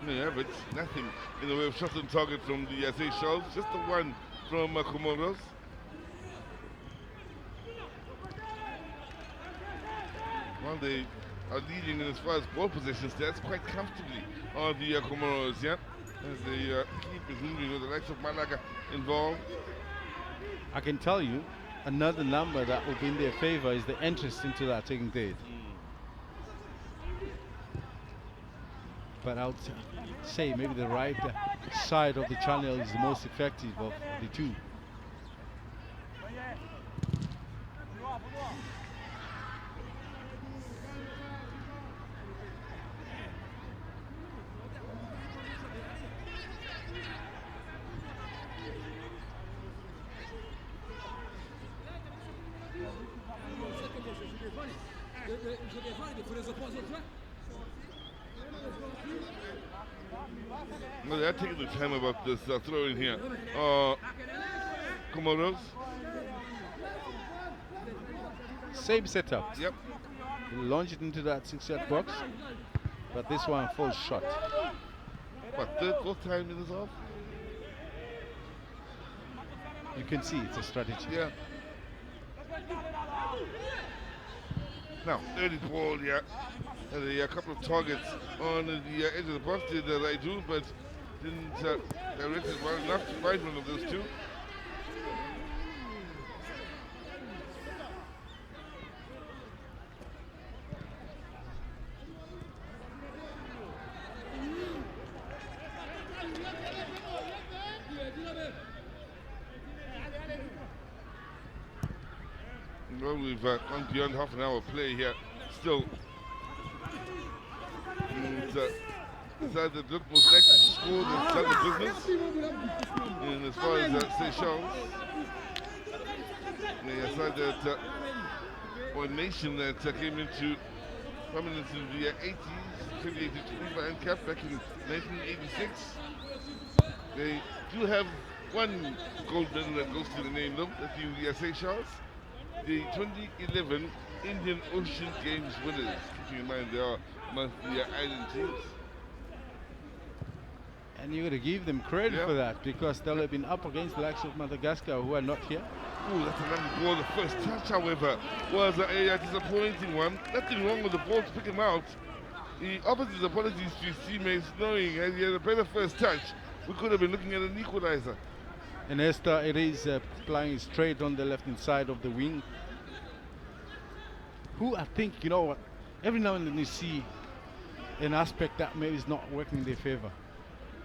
Speaker 1: There you have it. Nothing in the way of shot on target from the Seychelles. Just the one from Comoros. Well, they are leading in as far as ball possession stats quite comfortably on the Comoros, yeah? As they keep moving with the likes of Malaga involved.
Speaker 2: I can tell you another number that will be in their favor is the entrance into the attacking third. But I would say maybe the right side of the channel is the most effective of the two.
Speaker 1: Well, they're taking the time about this throw in here. Comoros.
Speaker 2: Same setup.
Speaker 1: Yep.
Speaker 2: Launch it into that 6-yard box, but this one falls short.
Speaker 1: What, third, fourth time it is off?
Speaker 2: You can see it's a strategy.
Speaker 1: Yeah. Now, early ball, yeah. And a couple of targets on the edge of the box did that I do, but didn't direct it well enough to find one of those two. Well, we've gone beyond half an hour play here. Still, side that looked most likely to score and start the business. And as far as Seychelles, the side that, or nation that came into prominence in the 80s, 2083 and Cup back in 1986. They do have one gold medal that goes to the name though, that's the Seychelles. The 2011 Indian Ocean Games winners, keeping in mind they are amongst the island teams.
Speaker 2: And you got to give them credit for that, because they'll have been up against the likes of Madagascar, who are not here.
Speaker 1: Ooh, that's another ball. The first touch, however, was a disappointing one. Nothing wrong with the ball to pick him out. He offers his apologies to his teammates, knowing had he had a better first touch, we could have been looking at an equalizer.
Speaker 2: And Esther, it is playing straight on the left-hand side of the wing. Who I think, you know what, every now and then you see an aspect that maybe is not working in their favor.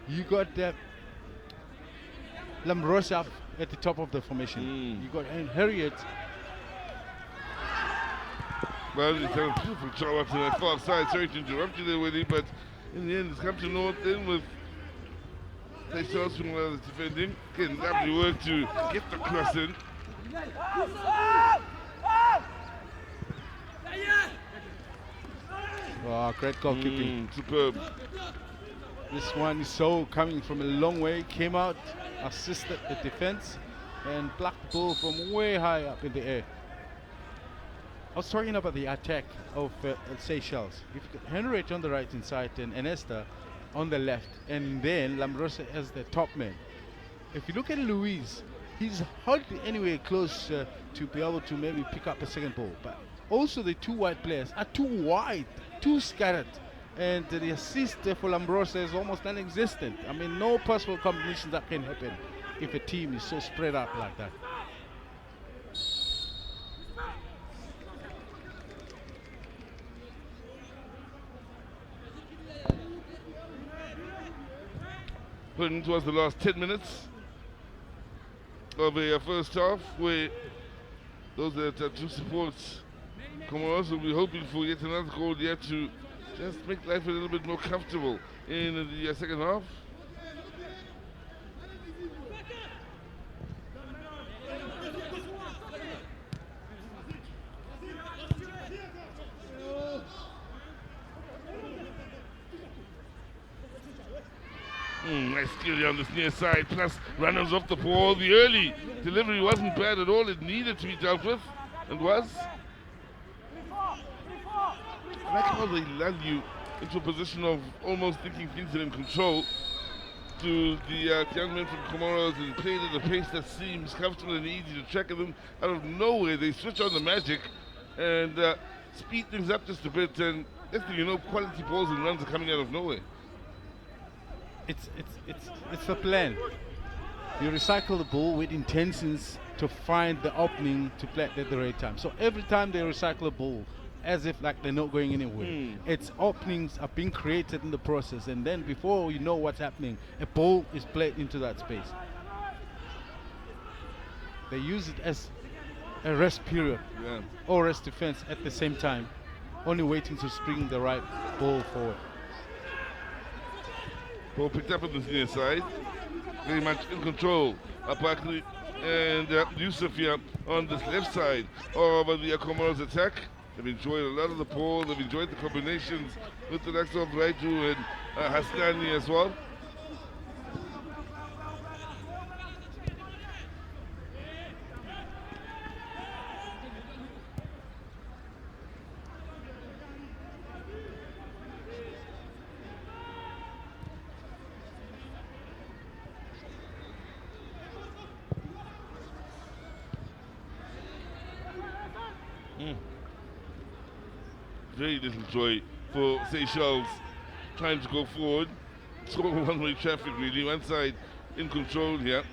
Speaker 2: You got Lambrosa at the top of the formation. You got Harriet.
Speaker 1: Well, he's done a beautiful job up to that far side. Sorry to interrupt you there, Willie, but in the end, it's come to North End with Seychelles from the defending. Getting lovely work to get the cross in.
Speaker 2: Oh, great goalkeeping.
Speaker 1: Superb.
Speaker 2: This one is so coming from a long way, came out, assisted the defense, and blocked the ball from way high up in the air. I was talking about the attack of Seychelles. You've got Henriette on the right hand side and Enesta on the left, and then Lambrosa as the top man. If you look at Luis, he's hardly anywhere close to be able to maybe pick up a second ball. But also the two wide players are too wide, too scattered. And the assist for Lambrosa is almost non-existent. I mean, no possible combination that can happen if a team is so spread out like that.
Speaker 1: Putting towards the last 10 minutes of a first half, where those that do support Comoros will be hoping for yet another goal here to just make life a little bit more comfortable in the second half. Nice skill on this near side, plus runners off the ball. The early delivery wasn't bad at all. It needed to be dealt with, and was. I like how they land you into a position of almost thinking things are in control. To the young men from Comoros, and played at a pace that seems comfortable and easy to track them. Out of nowhere, they switch on the magic and speed things up just a bit. And next thing you know, quality balls and runs are coming out of nowhere.
Speaker 2: It's a plan. You recycle the ball with intentions to find the opening to play at the right time. So every time they recycle the ball, as if like they're not going anywhere, its openings are being created in the process, and then before you know what's happening, a ball is played into that space. They use it as a rest period or rest defense at the same time, only waiting to spring the right ball forward.
Speaker 1: Ball picked up on the near side, very much in control. Apakli and Yusuf here on this left side of the Comoros attack. They've enjoyed a lot of the ball, they've enjoyed the combinations with the likes of Raitu and Haslani as well. Very little joy for Seychelles trying to go forward. sort of one-way traffic really. One side in control here.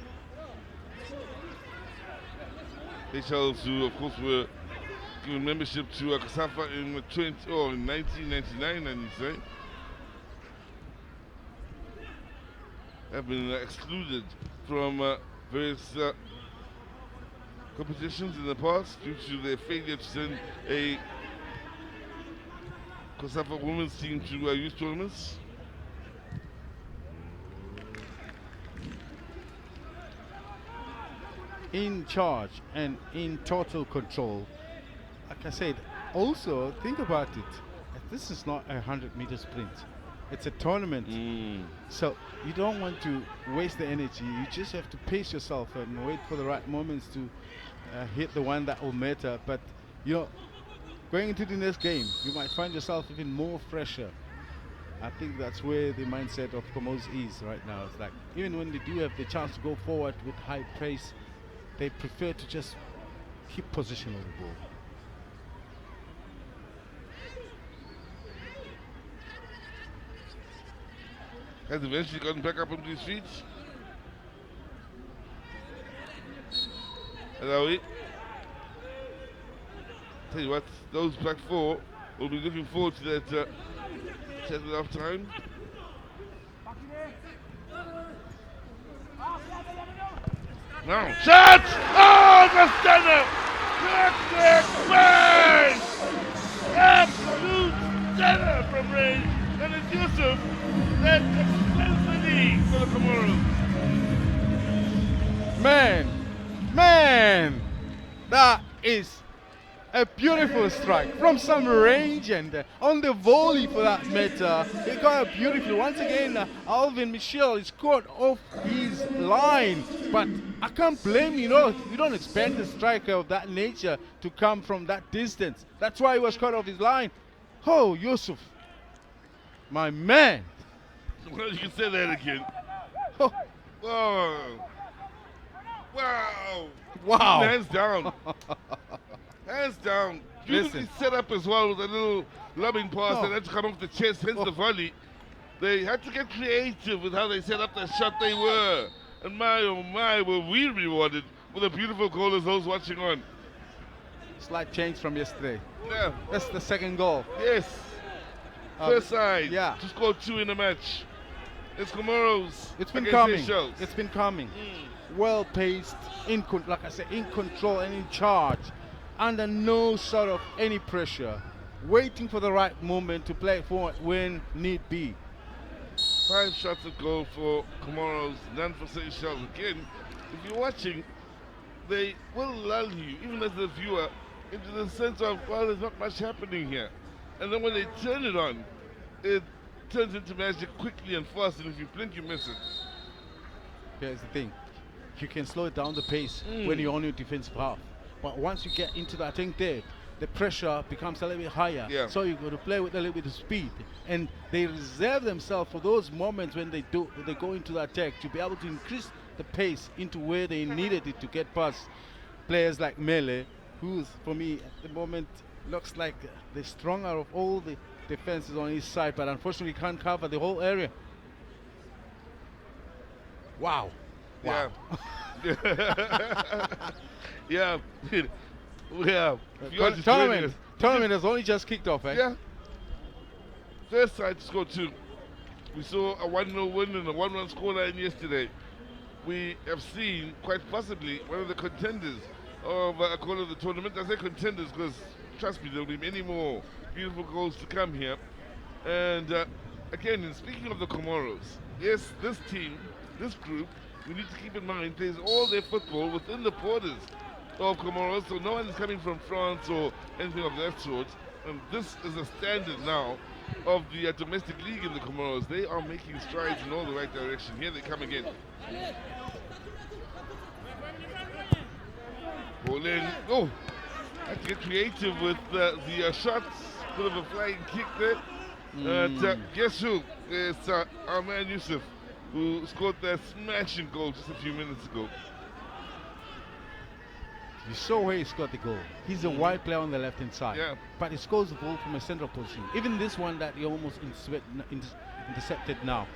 Speaker 1: Seychelles, who of course were given membership to COSAFA in 1999, I need to say, have been excluded from various competitions in the past due to their failure to send a COSAFA women's team to youth tournaments.
Speaker 2: In charge and in total control. Like I said, also think about it. This is not a 100-meter sprint. It's a tournament. So you don't want to waste the energy. You just have to pace yourself and wait for the right moments to hit the one that will matter. But you know, going into the next game, you might find yourself even more pressure. I think that's where the mindset of Comoros is right now. It's like even when they do have the chance to go forward with high pace, they prefer to just keep possession of the ball.
Speaker 1: Has eventually gotten back up onto his feet. Alawi. Tell you what, those back four will be looking forward to that set it off time. Now, shot! Oh, the stunner! Quick, bang! Absolute stunner from range. And it's Yusuf that extends the lead for the Comoros.
Speaker 2: Man, that is a beautiful strike from some range, and on the volley for that matter, he got it beautifully. Once again, Alvin Michel is caught off his line, but I can't blame you know, you don't expect a striker of that nature to come from that distance. That's why he was caught off his line. Oh, Yusuf, my man.
Speaker 1: Well, you can say that again.
Speaker 2: Oh.
Speaker 1: Whoa. Wow.
Speaker 2: Wow.
Speaker 1: Hands down. Hands down. Beautifully
Speaker 2: Listen.
Speaker 1: set up as well with a little lobbing pass
Speaker 2: Oh.
Speaker 1: that had to come off the chest, hence the volley. They had to get creative with how they set up the shot they were. And my, oh my, were we rewarded with a beautiful goal as those watching on.
Speaker 2: Slight change from yesterday.
Speaker 1: Yeah.
Speaker 2: That's the second goal.
Speaker 1: Yes. First side.
Speaker 2: yeah.
Speaker 1: To score 2 in the match. It's Comoros.
Speaker 2: It's been
Speaker 1: against
Speaker 2: coming.
Speaker 1: Seychelles.
Speaker 2: It's been coming. Well paced, like I said, in control and in charge, under no sort of any pressure, waiting for the right moment to play forward when need be.
Speaker 1: 5 shots at goal for Comoros, none for Seychelles. Again, if you're watching, they will lull you, even as the viewer, into the sense of, well, there's not much happening here. And then when they turn it on, it turns into magic quickly and fast, and if you blink, you miss it.
Speaker 2: Here's the thing. You can slow down the pace when you're on your defensive half. But once you get into that thing there, the pressure becomes a little bit higher.
Speaker 1: Yeah.
Speaker 2: So you've got to play with a little bit of speed. And they reserve themselves for those moments when they go into the attack to be able to increase the pace into where they needed it to get past players like Mele, who's, for me, at the moment, looks like the stronger of all the defenses on his side, but unfortunately can't cover the whole area. Wow.
Speaker 1: Yeah. Yeah. Yeah.
Speaker 2: Tournament has only just kicked off, eh?
Speaker 1: Yeah. First side to score 2. We saw a 1-0 win and a 1-1 scoreline yesterday. We have seen, quite possibly, one of the contenders of a call of the tournament. I say contenders because, trust me, there will be many more beautiful goals to come here. And again, in speaking of the Comoros, yes, this team, this group, we need to keep in mind plays all their football within the borders of Comoros, so no one is coming from France or anything of that sort. And this is a standard now of the domestic league in the Comoros. They are making strides in all the right direction. Here they come again. Ball in. Oh, had to get creative with the shots. Bit of a flying kick there. But guess who? It's our man Yusuf, who scored that smashing goal just a few minutes ago.
Speaker 2: You saw where he scored the goal. He's a wide player on the left-hand side.
Speaker 1: Yeah.
Speaker 2: But he scores the ball from a central position. Even this one that he almost intercepted now.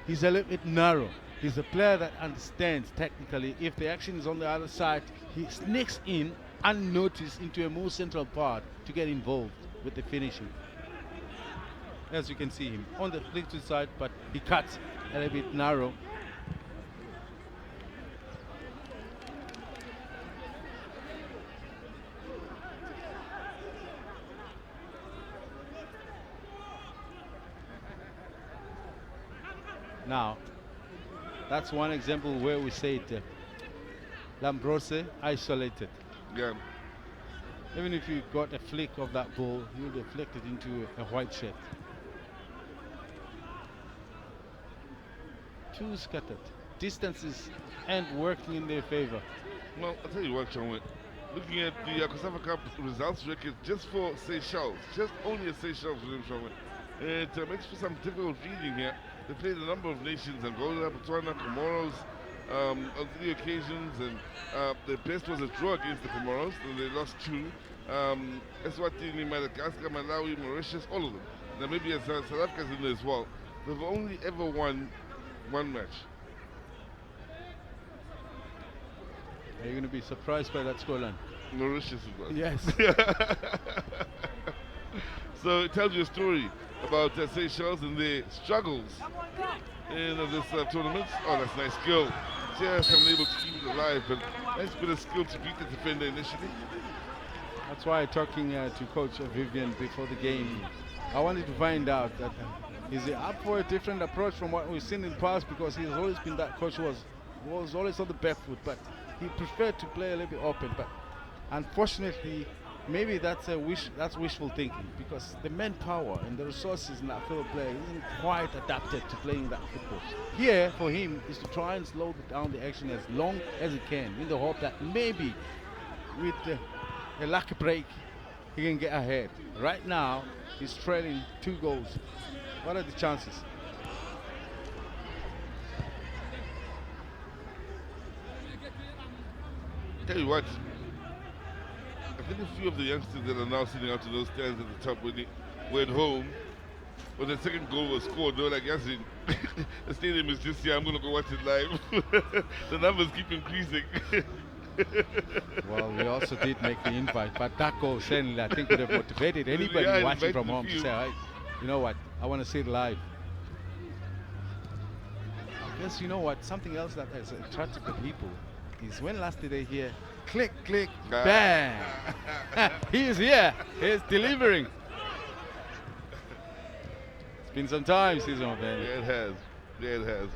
Speaker 2: He's a little bit narrow. He's a player that understands technically if the action is on the other side, he sneaks in unnoticed into a more central part to get involved with the finishing. As you can see him on the flick-to side, but he cuts a little bit narrow. Now, that's one example where we say it, Lambrose isolated.
Speaker 1: Yeah.
Speaker 2: Even if you got a flick of that ball, you'll deflect it into a white shirt. Too scattered. Distances and working in their favor.
Speaker 1: Well, I'll tell you what, Sean, looking at the COSAFA Cup results record just for Seychelles, just only a Seychelles for them, Sean, it makes for some difficult reading here. They played a number of nations, Angola, Botswana, Comoros, on 3 occasions, and their best was a draw against the Comoros, and they lost 2. Eswatini, Madagascar, Malawi, Mauritius, all of them. Namibia, South Africa's in there as well. They've only ever won 1 match.
Speaker 2: Are you going to be surprised by that scoreline?
Speaker 1: Mauritius as well.
Speaker 2: Yes.
Speaker 1: So it tells you a story about Seychelles and their struggles in this tournament. Oh, that's nice skill. Just unable to keep it alive, but nice bit of skill to beat the defender initially.
Speaker 2: That's why talking to Coach Vivian before the game, I wanted to find out that is he up for a different approach from what we've seen in the past, because he's always been that coach who was always on the back foot, but he preferred to play a little bit open. But unfortunately, maybe that's wishful thinking, because the manpower and the resources in that field play isn't quite adapted to playing that football. Here, for him, is to try and slow down the action as long as he can, in the hope that maybe with a lucky break, he can get ahead. Right now, he's trailing 2 goals. What are the chances?
Speaker 1: Tell you what, I think a few of the youngsters that are now sitting out to those stands at the top when they went home, when the second goal was scored, they were like, Yasin, the stadium is just here, I'm going to go watch it live. The numbers keep increasing.
Speaker 2: Well, we also did make the invite, but that goal certainly, I think, would have motivated anybody watching from home to say, hey, you know what, I want to see it live. I guess, you know what, something else that has attracted the people is when last did they hear click, click, bang. He's here, he's delivering. It's been some time, Season of
Speaker 1: Yeah, it has. Yeah, it has.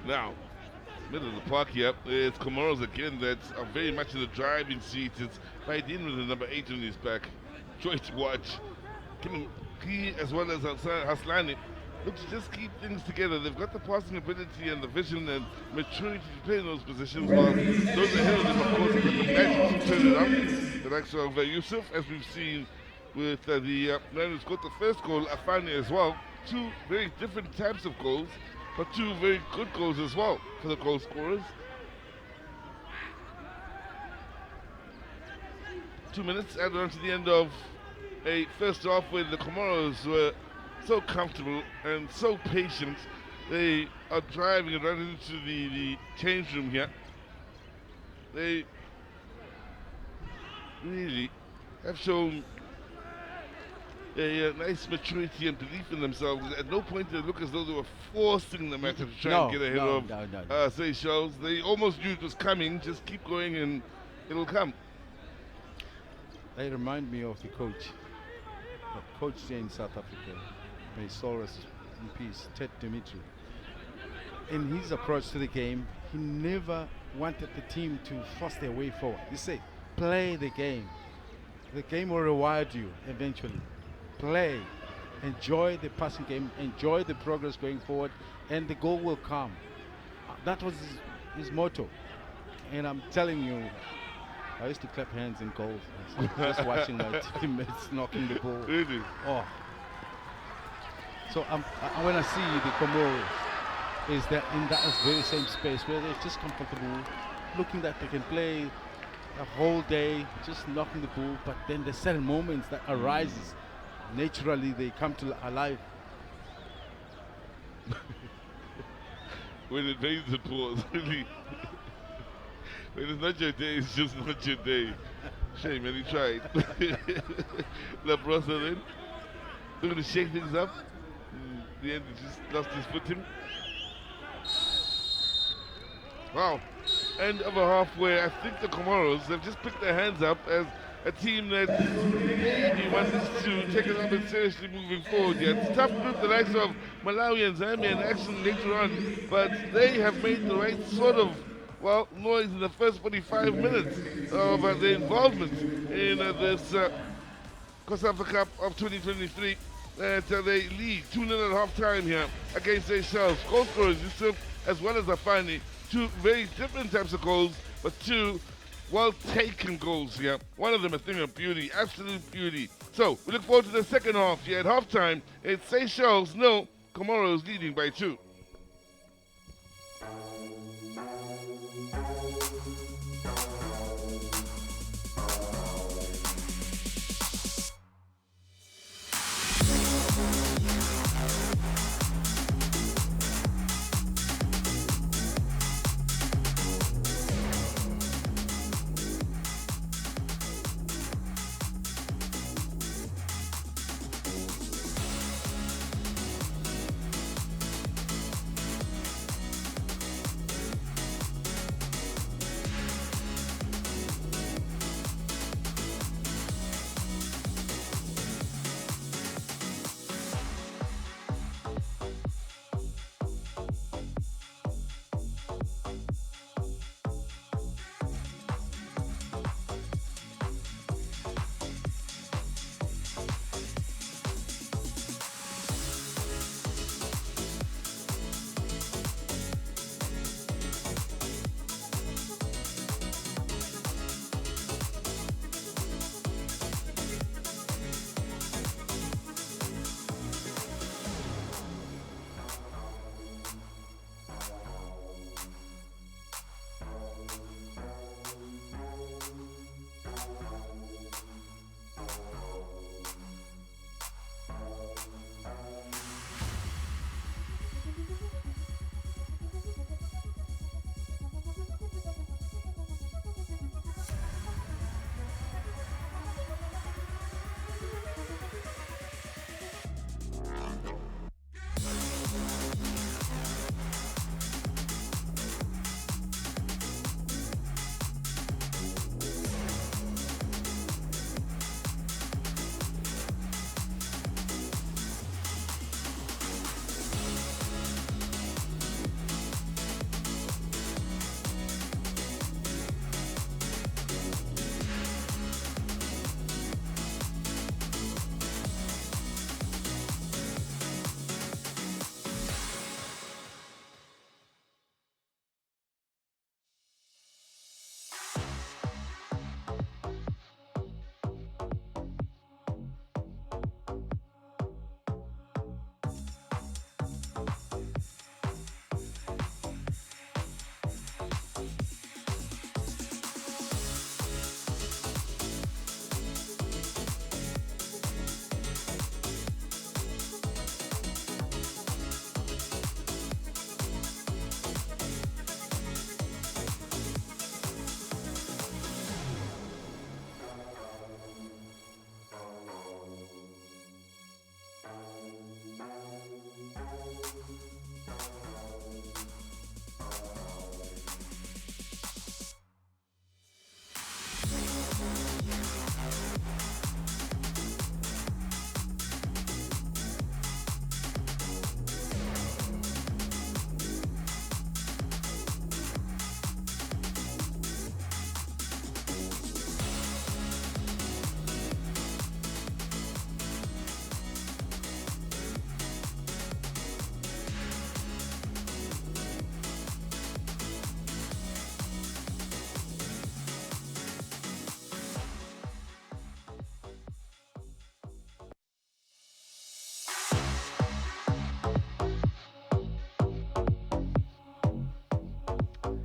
Speaker 1: Now, middle of the park here, it's Comoros again that's very much in the driving seat. It's right in with the number 8 on his back. Joy to watch. He, as well as Haslani, look to just keep things together. They've got the passing ability and the vision and maturity to play in those positions. While those ahead of them, of course, have got the magic to turn it on. The likes of Yusuf, as we've seen with the man who scored the first goal, Afani as well. 2 very different types of goals, but 2 very good goals as well for the goal scorers. 2 minutes added on to the end of a first half where the Comoros were so comfortable and so patient. They are driving and running into the change room here. They really have shown a nice maturity and belief in themselves. At no point did it look as though they were forcing the match to try and get ahead of Seychelles. They almost knew it was coming. Just keep going and it'll come.
Speaker 2: They remind me of the coach in South Africa, may his soul rest in peace, Ted Dimitri. In his approach to the game, he never wanted the team to force their way forward. He said, play the game. The game will reward you eventually. Play, enjoy the passing game, enjoy the progress going forward, and the goal will come. That was his motto. And I'm telling you, I used to clap hands in goals, just watching my teammates knocking the ball.
Speaker 1: Really?
Speaker 2: Oh. So when I see the Comoros, is that in that very same space where they're just comfortable, looking that they can play a whole day just knocking the ball, but then there's certain moments that arises. Naturally, they come to alive.
Speaker 1: When it rains, it pours. Really. When it's not your day, it's just not your day. Shame, man, he tried. LeBron in. They're going to shake things up. In the end, he just lost his footing. Wow. End of a half where I think the Comoros have just picked their hands up as a team that maybe wants to take it a little bit seriously moving forward. Yeah, it's a tough group, the likes of Malawi and Zambia in action later on, but they have made the right sort of, well, noise in the first 45 minutes of their involvement in this COSAFA Cup of 2023. That they lead 2-0 at half time here against Seychelles. Goal scorers, Yusuf as well as Afani. Two very different types of goals, but two well-taken goals here. One of them a thing of beauty, absolute beauty. So, we look forward to the second half here. At halftime, it's Seychelles 0, Comoros leading by 2.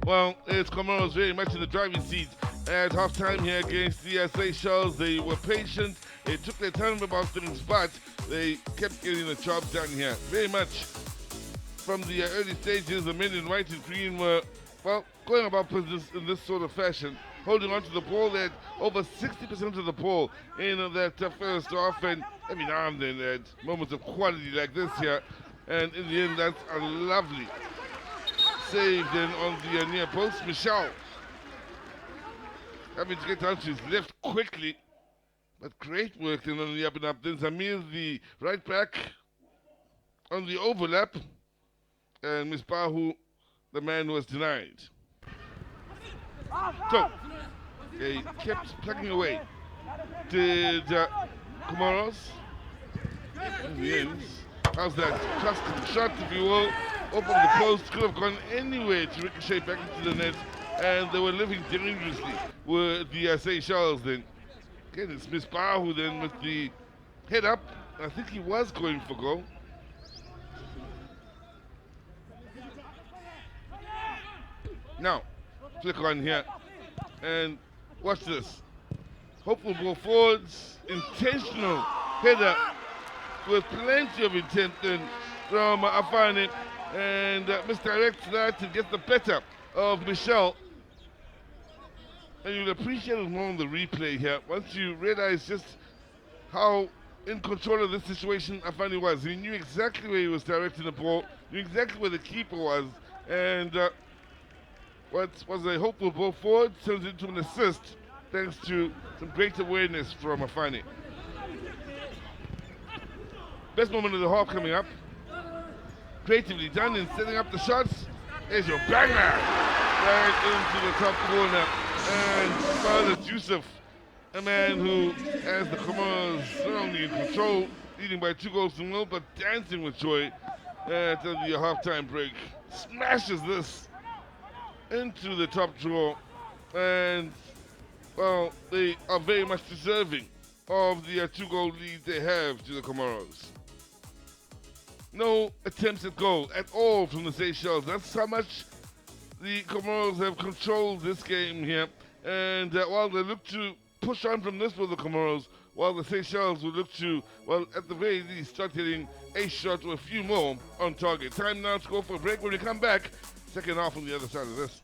Speaker 1: Well, it's Comoros very much in the driving seat at halftime here against the Seychelles. They were patient. They took their time about things, but they kept getting the job done here. Very much from the early stages, the men in white and green were, well, going about business in this sort of fashion, holding on to the ball. They had over 60% of the ball in that first half, and every now and then they had moments of quality like this here. And in the end, that's a lovely save then on the near post. Michel having to get down to his left quickly, but great work then on the up and up. Then Zamir, the right back, on the overlap, and Misbahu, the man who was denied. So, they kept plugging away. Did Comoros? In the end, how's that custom shot, if you will, open the post, could have gone anywhere to ricochet back into the net, and they were living dangerously with the Seychelles then. Again, it's Misbahu then with the head up. I think he was going for goal. Now, flick on here, and watch this. Hopeful ball forwards, intentional header with plenty of intent then from Afani, and misdirects that to get the better of Michel. And you'll appreciate it more on the replay here once you realize just how in control of this situation Afani was. He knew exactly where he was directing the ball, knew exactly where the keeper was, and what was a hopeful ball forward turns into an assist thanks to some great awareness from Afani. Best moment of the half coming up. Creatively done in setting up the shots. There's your banger right into the top corner. And Father Yusuf, a man who has the Comoros not only in control, leading by 2-0, but dancing with joy at the halftime break. Smashes this into the top drawer, and well, they are very much deserving of the 2-goal lead they have to the Comoros. No attempts at goal at all from the Seychelles. That's how much the Comoros have controlled this game here. And while they look to push on from this with the Comoros, while the Seychelles will look to, well, at the very least, start hitting a shot or a few more on target. Time now to go for a break. When we come back, second half on the other side of this.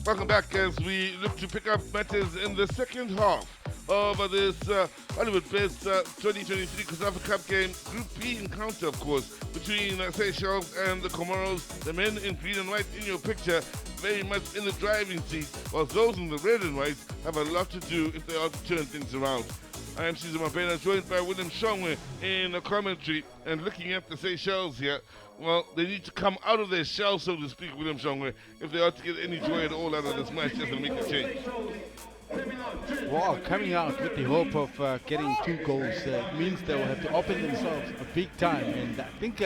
Speaker 1: Welcome back as we look to pick up matters in the second half of this Hollywood Best 2023 COSAFA Cup game. Group B encounter, of course, between Seychelles and the Comoros. The men in green and white in your picture, very much in the driving seat, while those in the red and white have a lot to do if they are to turn things around. I am Caesar Mabena, joined by William Shongwe in a commentary, and looking at the Seychelles here. Well, they need to come out of their shell, so to speak, William Shongwe, if they are to get any joy at all out of this match, just to make a change.
Speaker 2: Well, coming out with the hope of getting 2 goals means they will have to open themselves a big time. And I think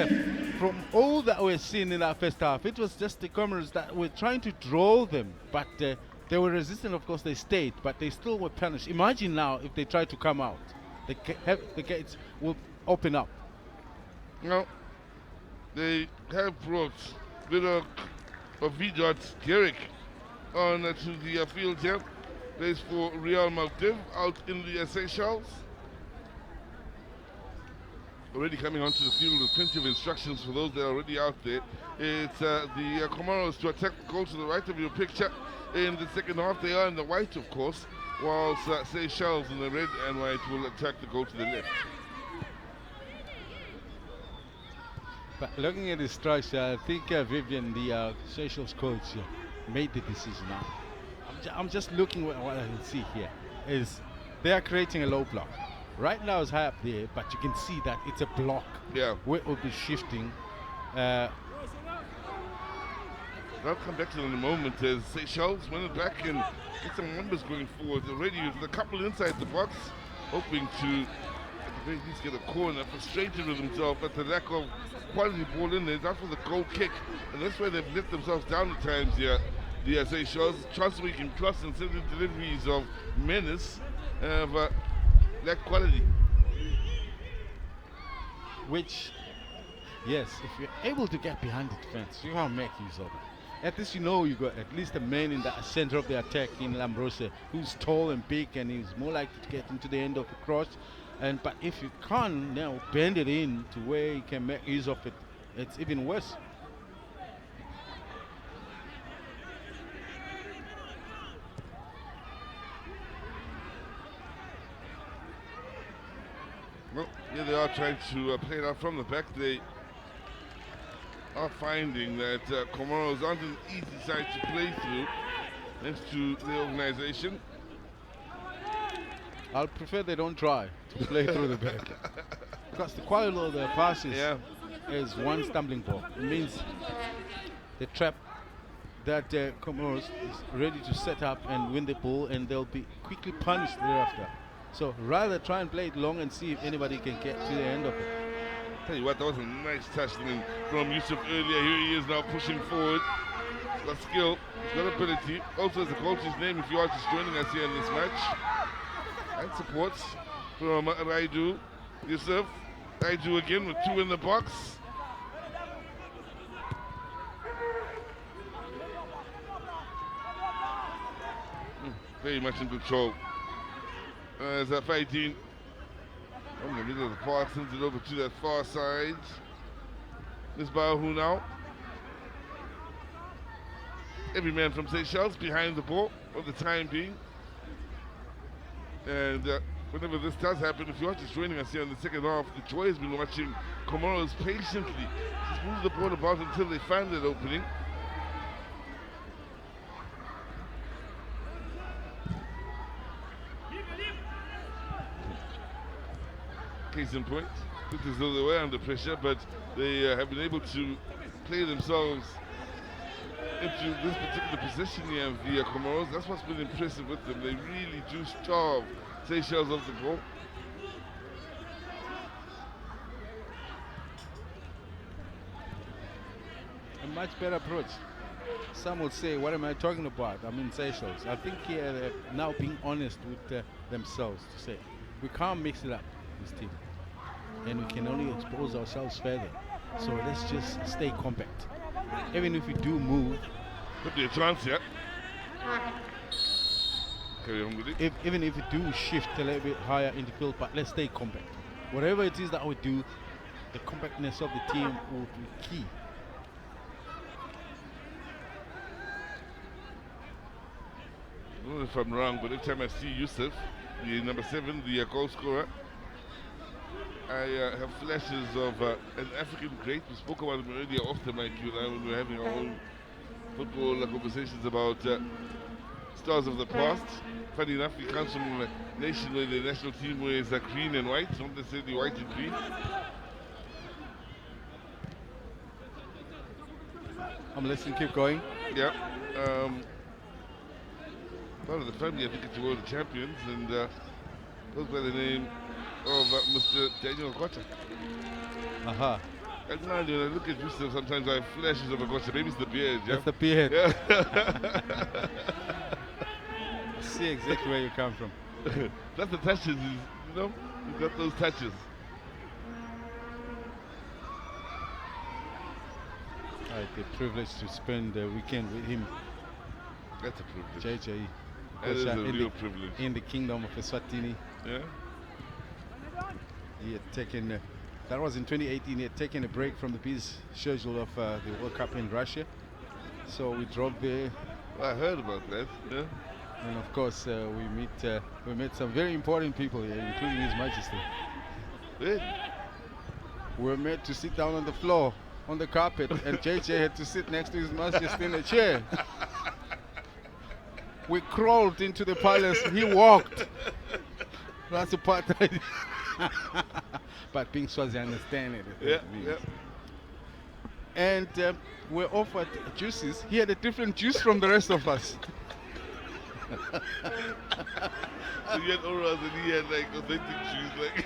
Speaker 2: from all that we've seen in that first half, it was just the Comoros that were trying to draw them, but they were resistant. Of course, they stayed, but they still were punished. Imagine now if they try to come out, the gates will open up.
Speaker 1: No. They have brought Vidok Vidot Derek on to the field here. Plays for Real Maldiv out in the Seychelles. Already coming onto the field with plenty of instructions for those that are already out there. It's the Comoros to attack the goal to the right of your picture. In the second half, they are in the white, of course, whilst Seychelles in the red and white will attack the goal to the left.
Speaker 2: But looking at the structure, I think Vivian, the Seychelles coach, made the decision now. I'm just looking at what I can see here. Is they are creating a low block. Right now it's high up there, but you can see that it's a block.
Speaker 1: Yeah.
Speaker 2: Where it will be shifting.
Speaker 1: I'll come back to it in a moment as Seychelles win it back and get some numbers going forward. Already with a couple inside the box, hoping to at the very least get a corner, frustrated with himself at the lack of quality ball in there. That was a goal kick, and that's where they've let themselves down at times here. The Seychelles, chance we can cross and send in deliveries of menace, but lack quality.
Speaker 2: Which, yes, if you're able to get behind the defense, you can't make use of it. At least you know you got at least a man in the center of the attack in Lambrose, who's tall and big, and he's more likely to get into the end of the cross. But if you can't now bend it in to where you can make use of it, it's even worse.
Speaker 1: Well, yeah, they are trying to play it out from the back. They are finding that Comoros aren't an easy side to play through next to the organization.
Speaker 2: I'll prefer they don't try to play through the back. Because the quality of their passes is one stumbling block. It means the trap that Comoros is ready to set up and win the ball, and they'll be quickly punished thereafter. So rather try and play it long and see if anybody can get to the end of it.
Speaker 1: Tell you what, that was a nice touch from Yusuf earlier. Here he is now pushing forward. He's got skill, he's got ability. Also, as the coach's name, if you are just joining us here in this match. And support from Raidu. Yusuf. Raidu again with 2 in the box. Very much in control. As they're fighting in the middle of the park, sends it over to that far side. Miss Bahu now. Every man from Seychelles behind the ball for the time being. And whenever this does happen, if you are just joining us here in the second half, the joy has been watching Comoros patiently just move the ball about until they find that opening. Case in point, looked as though they were under pressure, but they have been able to play themselves into this particular position here of the Comoros. That's what's been impressive with them. They really do starve Seychelles of the ball.
Speaker 2: A much better approach. Some would say, what am I talking about? I mean Seychelles. I think here they're now being honest with themselves to say, we can't mix it up, this team. And we can only expose ourselves further. So let's just stay compact. Even if we do move,
Speaker 1: could be a chance, yeah. Carry on with it.
Speaker 2: Even if we do shift a little bit higher in the field, but let's stay compact. Whatever it is that we do, the compactness of the team will be key.
Speaker 1: don't know if I'm wrong, but every time I see Yusuf, the number 7, the goal scorer, I have flashes of an African great. We spoke about him earlier off the mic, you and I, when we were having our own football conversations about stars of the past. Funny enough, he comes from a nation where the national team wears green and white, not necessarily white and green.
Speaker 2: I'm listening, keep going.
Speaker 1: Yeah. Part of the family, I think it's the world champions, and goes by the name of Mr. Daniel Okocha.
Speaker 2: Aha.
Speaker 1: And now, when I look at Yusuf, sometimes I have flashes of Okocha. Maybe it's the beard, yeah?
Speaker 2: That's the beard.
Speaker 1: Yeah.
Speaker 2: I see exactly where you come from.
Speaker 1: That's the touches, you know? You got those touches.
Speaker 2: I had the privilege to spend the weekend with him,
Speaker 1: That's a privilege.
Speaker 2: JJ.
Speaker 1: That is a
Speaker 2: in
Speaker 1: real
Speaker 2: the,
Speaker 1: privilege.
Speaker 2: in the kingdom of Eswatini.
Speaker 1: Yeah?
Speaker 2: He had taken, that was in 2018, he had taken a break from the busy schedule of the World Cup in Russia. So we drove there,
Speaker 1: Well, I heard about that, yeah?
Speaker 2: and of course we met some very important people here, including His Majesty.
Speaker 1: Really?
Speaker 2: We were made to sit down on the floor, on the carpet, and JJ had to sit next to His Majesty in a chair. We crawled into the palace, he walked. That's the part that but being Swazi, I understand it.
Speaker 1: Yeah, yeah.
Speaker 2: And we're offered juices. He had a different juice from the rest of us.
Speaker 1: So you had auras and he had like authentic shoes, like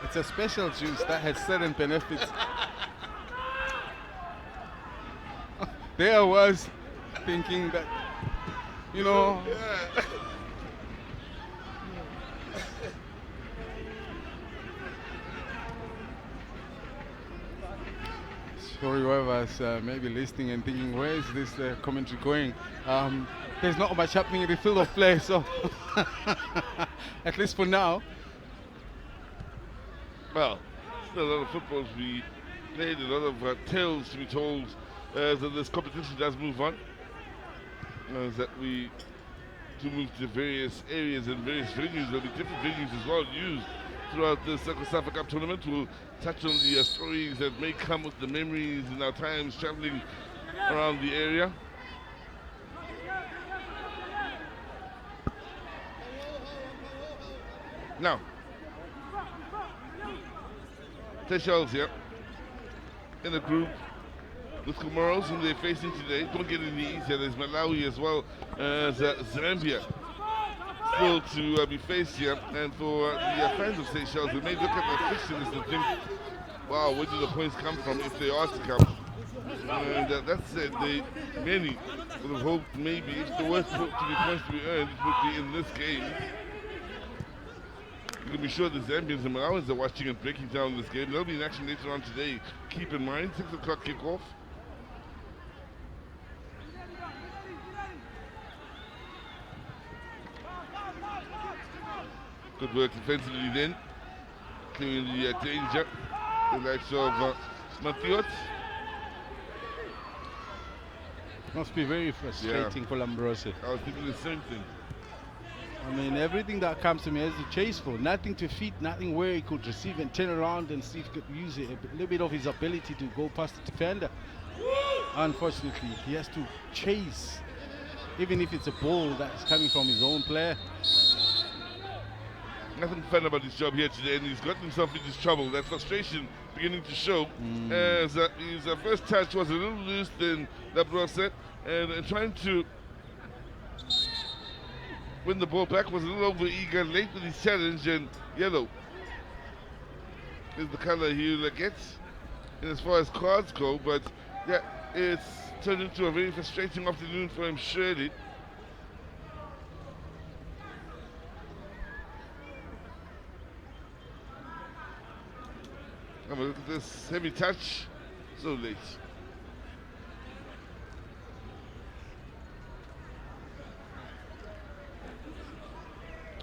Speaker 2: It's a special juice that has certain benefits. There I was thinking that, you know,
Speaker 1: yeah.
Speaker 2: sorry whoever's maybe listening and thinking, where is this commentary going? There's not much happening in the field of play, so at least for now.
Speaker 1: Well, still a lot of footballs to be played, a lot of tales to be told as this competition does move on. As that we do move to various areas and various venues. There'll be different venues as well used throughout the COSAFA Cup tournament. We'll touch on the stories that may come with the memories in our times traveling around the area. Now, Seychelles here in the group with Comoros, whom they're facing today. Don't get any easier. There's Malawi as well as Zambia still to be faced here. And for the fans of Seychelles, they may look at the fixture list and think, wow, where do the points come from if they are to come? And that said, many would have hoped maybe if there were to be points to be earned, it would be in this game. You can be sure the Zambians and Malawis are watching and breaking down this game. There'll be an action later on today. Keep in mind, 6 o'clock kickoff. Good work defensively then. Clearing the danger. The likes of Mathiot.
Speaker 2: Must be very frustrating for Lambrosi.
Speaker 1: I was thinking the same thing.
Speaker 2: I mean, everything that comes to me is to chase for. Nothing to feed, nothing where he could receive and turn around and see if he could use it. A little bit of his ability to go past the defender. Unfortunately, he has to chase, even if it's a ball that's coming from his own player.
Speaker 1: Nothing fun about his job here today, and he's gotten himself into trouble. That frustration beginning to show as his first touch was a little loose than Labrose, and trying to win the ball back was a little over eager, late with his challenge, and yellow is the color he gets. And as far as cards go, but yeah, it's turned into a very frustrating afternoon for him, surely. Look at this heavy touch, so late.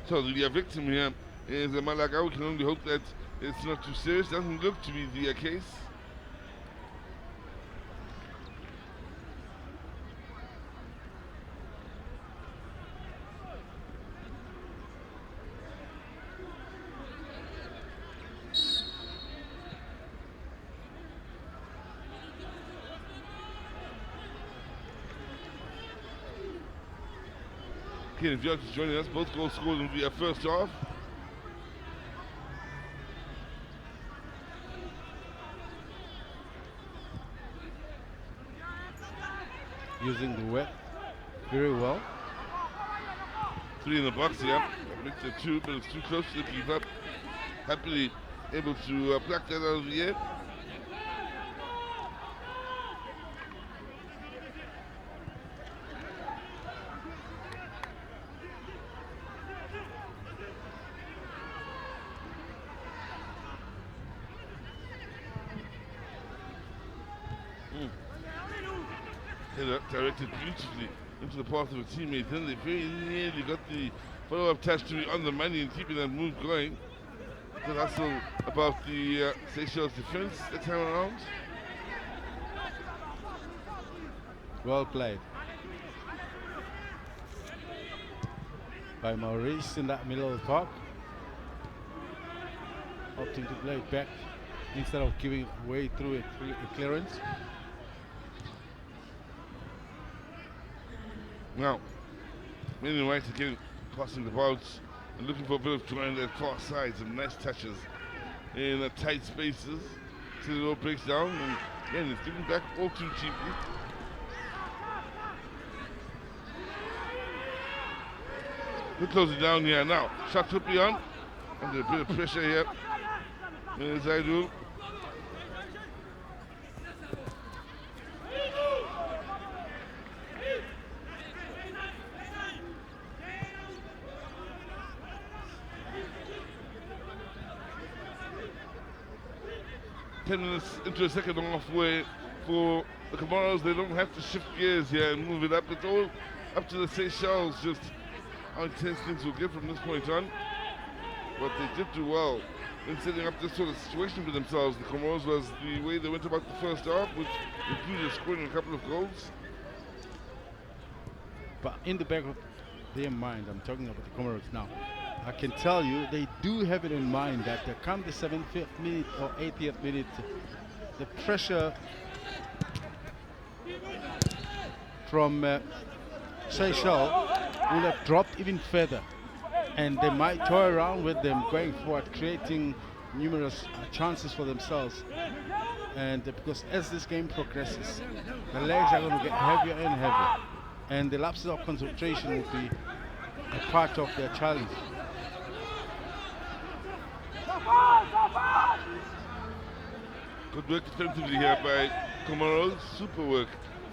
Speaker 1: So the victim here is Malaga. We can only hope that it's not too serious. Doesn't look to be the case. Okay, if you're just joining us, both goals scored in the first half.
Speaker 2: Using the wet very well.
Speaker 1: 3 in the box, yeah. That makes it 2, but it's too close to the keeper. Happily able to pluck that out of the air. Header directed beautifully into the path of a teammate. Then they very nearly got the follow-up touch to be on the money and keeping that move going. Good hustle about the Seychelles defense that time around.
Speaker 2: Well played by Maurice in that middle of the park. Opting to play it back instead of giving way through a clearance.
Speaker 1: Now, many rights again passing the balls and looking for a bit of joy on that far side. Some nice touches in tight spaces. So it all breaks down and again it's given back all too cheaply. We're closing down here now. Shot to be on. Under a bit of pressure here. As I do. 10 minutes into the second half where for the Comoros they don't have to shift gears here and move it up. It's all up to the Seychelles just how intense things will get from this point on. But they did do well in setting up this sort of situation for themselves. The Comoros was the way they went about the first half, which included scoring a couple of goals.
Speaker 2: But in the back of their mind, I'm talking about the Comoros now, I can tell you they do have it in mind that come the 75th minute or 80th minute, the pressure from Seychelles will have dropped even further, and they might toy around with them going forward, creating numerous chances for themselves. And because as this game progresses, the legs are going to get heavier and heavier, and the lapses of concentration will be a part of their challenge.
Speaker 1: Good work defensively here by Comoros. Super work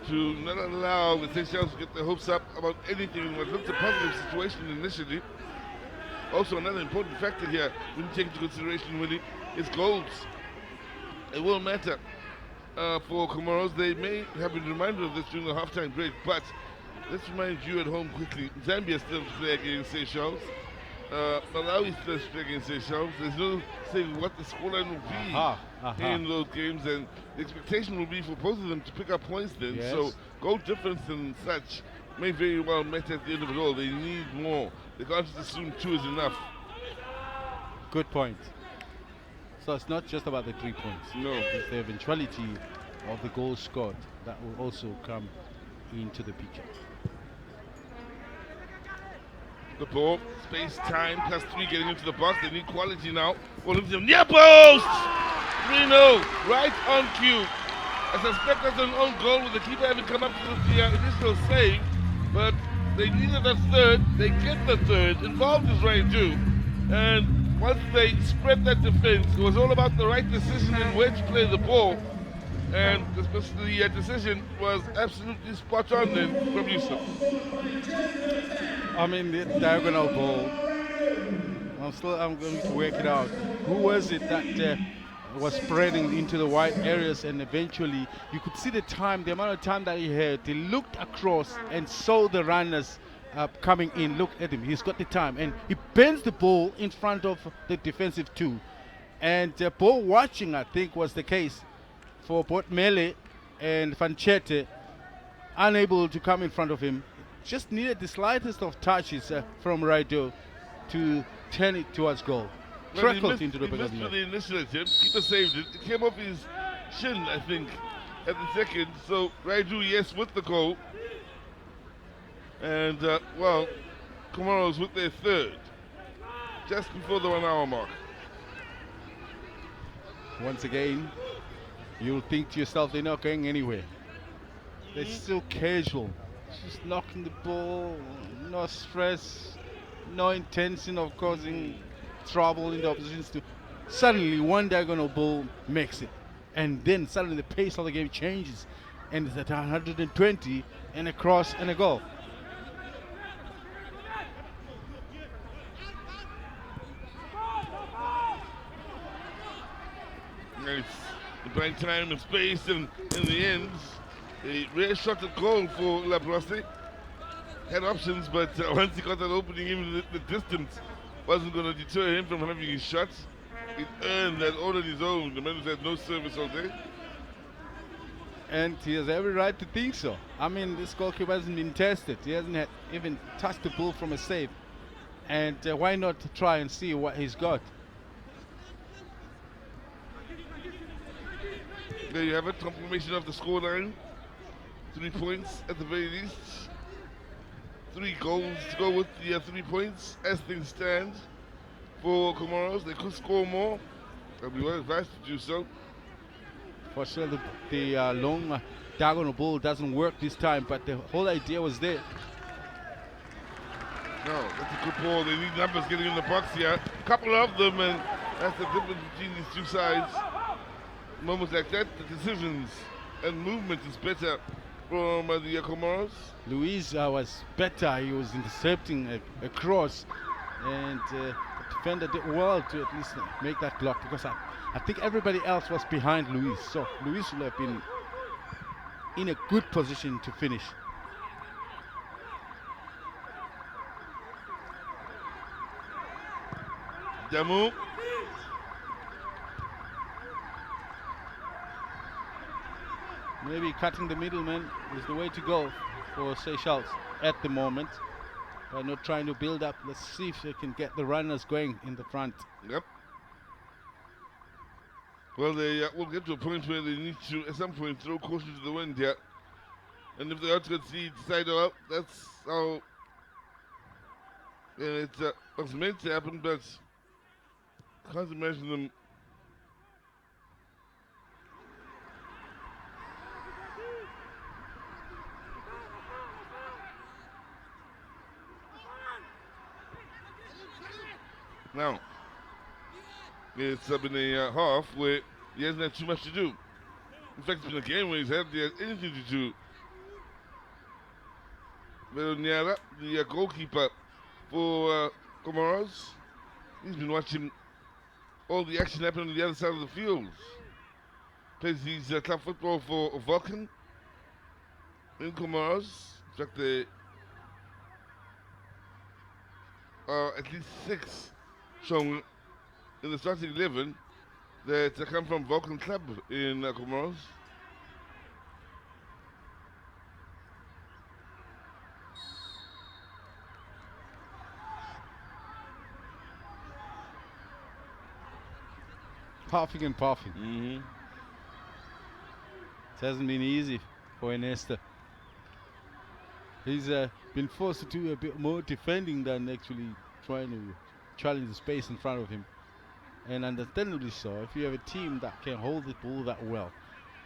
Speaker 1: to not allow the Seychelles to get their hopes up about anything in what looked a positive situation initially. Also, another important factor here, when you take into consideration, Willie, is goals. It will matter for Comoros. They may have been reminded of this during the halftime break, but let's remind you at home quickly, Zambia still to play against Seychelles. Malawi still to play against Seychelles. There's no saying what the scoreline will be in those games, and the expectation will be for both of them to pick up points then.
Speaker 2: Yes.
Speaker 1: So goal difference and such may very well matter at the end of it all. They need more. They can't just assume 2 is enough.
Speaker 2: Good point. So it's not just about the 3 points.
Speaker 1: No.
Speaker 2: It's the eventuality of the goal scored that will also come into the picture.
Speaker 1: The ball, space, time, +3 getting into the box. They need quality now. Olympic near post! 3-0, right on cue. I suspect that's an own goal with the keeper having come up to the initial save, but they needed a third. They get the third. Involved is right too. And once they spread that defense, it was all about the right decision in where to play the ball. And especially the decision was absolutely spot on then from Yusuf.
Speaker 2: I mean, the diagonal ball, I'm going to work it out. Who was it that was spreading into the wide areas, and eventually you could see the time, the amount of time that he had. He looked across and saw the runners coming in. Look at him, he's got the time, and he bends the ball in front of the defensive two. And ball watching, I think, was the case for both Mele and Fanchete, unable to come in front of him. Just needed the slightest of touches from Raido to turn it towards goal. Trickled into the back of the net.
Speaker 1: The initial attempt, keeper saved it. It came off his shin, I think, at the second. So Raidu, yes, with the goal. And well, Comoros with their third, just before the 1 hour mark.
Speaker 2: Once again, you'll think to yourself they're not going anywhere. They're so casual, just knocking the ball, no stress, no intention of causing trouble in the opposition's team. Suddenly, one diagonal ball makes it, and then suddenly the pace of the game changes, and it's at 120 and a cross and a goal.
Speaker 1: Nice. The blank time and space, and in the end, a rare shot at goal for Laplace. Had options, but once he got that opening, even the distance wasn't going to deter him from having his shot. It earned that all on his own. The man who's had no service all day.
Speaker 2: And he has every right to think so. I mean, this goalkeeper hasn't been tested. He hasn't even touched the ball from a save. And why not try and see what he's got?
Speaker 1: There you have it, confirmation of the scoreline. 3 points at the very least. 3 goals to go with the 3 points as things stand for Comoros. They could score more. They'll be well advised to do so.
Speaker 2: For sure, the long diagonal ball doesn't work this time, but the whole idea was there.
Speaker 1: No, that's a good ball. They need numbers getting in the box here. A couple of them, and that's the difference between these two sides. Moments like that, the decisions and movement is better from the Comoros.
Speaker 2: Luis was better. He was intercepting a cross, and the defender did well to at least make that block, because I think everybody else was behind Luis. So Luis should have been in a good position to finish.
Speaker 1: Damu.
Speaker 2: Maybe cutting the middleman is the way to go for Seychelles at the moment. By not trying to build up. Let's see if they can get the runners going in the front.
Speaker 1: Yep. Well, they will get to a point where they need to, at some point, throw caution to the wind here. And if the outskirts decide, well, that's how it was meant to happen, but I can't imagine them. Now, it's been a half where he hasn't had too much to do. In fact, it's been a game where he's had anything to do. Veroniara, the goalkeeper for Comoros, he's been watching all the action happen on the other side of the field. Plays his club football for Vulcan in Comoros. In fact, there are at least 6 shown in the starting 11 that come from Vulcan Club in Comoros.
Speaker 2: Puffing and puffing.
Speaker 1: Mm-hmm.
Speaker 2: It hasn't been easy for Ernesta. He's been forced to do a bit more defending than actually trying to challenge the space in front of him. And understandably so. If you have a team that can hold the ball that well,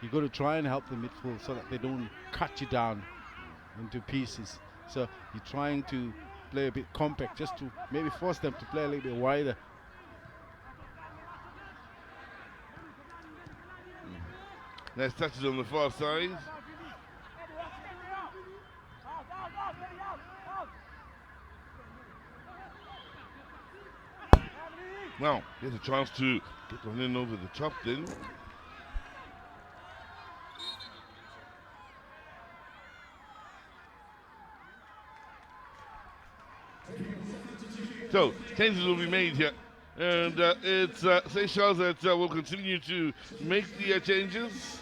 Speaker 2: you've got to try and help the midfield so that they don't cut you down into pieces. So you're trying to play a bit compact just to maybe force them to play a little bit wider.
Speaker 1: Nice touches on the far side. Now, here's a chance to get one in over the top then. So, changes will be made here. And it's Seychelles that will continue to make the changes.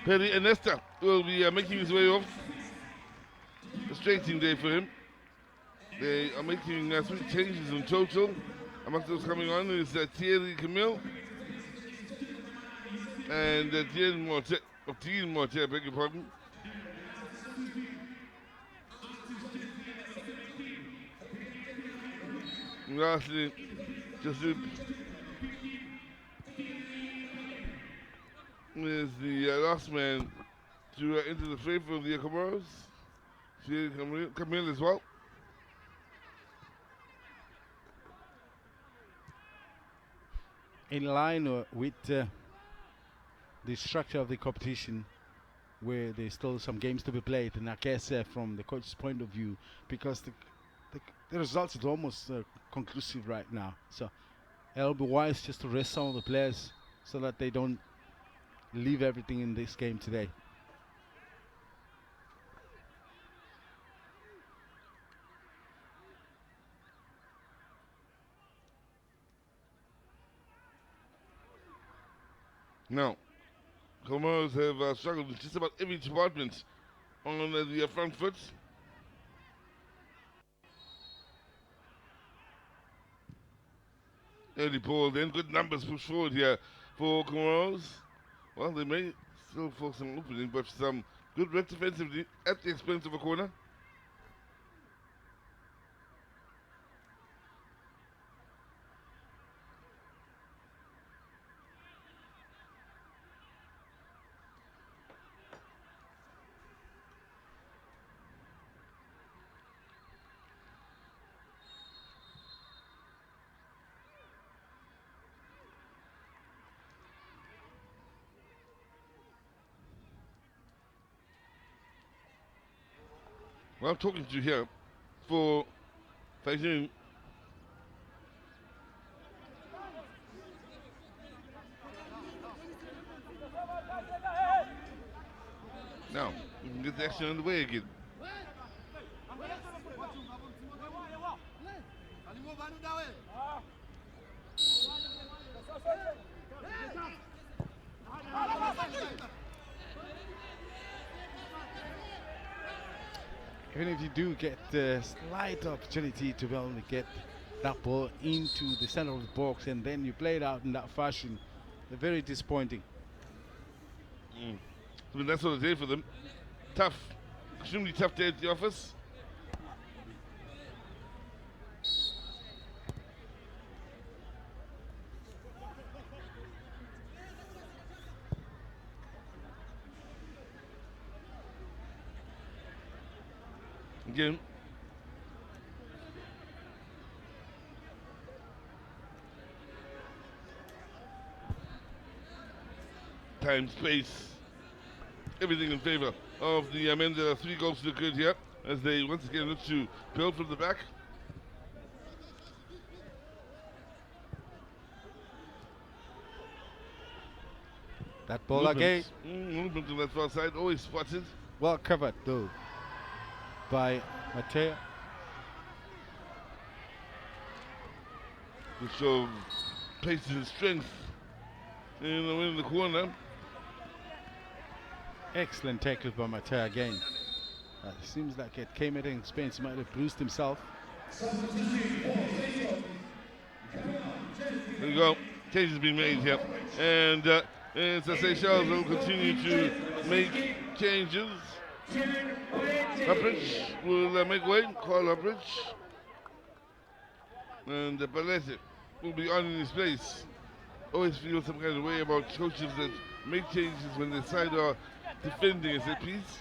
Speaker 1: Perry Ernesta will be making his way off. A straighting day for him. They are making 3 changes in total. Amongst those coming on is Thierry Camille and Tien Morte, I beg your pardon. And lastly, Jasip is the last man to enter the fray for the Comoros. See Camille as well.
Speaker 2: In line with the structure of the competition, where there's still some games to be played, and I guess from the coach's point of view, because the results is almost conclusive right now. So it'll be wise just to rest some of the players so that they don't leave everything in this game today.
Speaker 1: Now, Comoros have struggled in just about every department on the front foot. Early ball, then good numbers pushed forward here for Comoros. Well, they may still force some opening, but some good red defensively at the expense of a corner. Well, I'm talking to you here for Faisal. Now, we can get the action underway again.
Speaker 2: Even if you do get the slight opportunity to be able to get that ball into the center of the box and then you play it out in that fashion, they're very disappointing.
Speaker 1: I mean, that's sort of day for them. Tough, extremely tough day at the office. Again. Time, space, everything in favor of the men. There are 3 goals to good here as they once again look to build from the back.
Speaker 2: That ball again.
Speaker 1: Movement on that far side, always spotted.
Speaker 2: Well covered though by Mateo.
Speaker 1: Which shows pace and strength in the corner.
Speaker 2: Excellent tackle by Mateo again. It seems like it came at an expense. He might have bruised himself.
Speaker 1: There you go. Change has been made here. And it's the Seychelles will continue to make changes. Upridge will make way. Call Upridge. And Balete will be on in his place. Always feel some kind of way about coaches that make changes when the side are defending a set piece.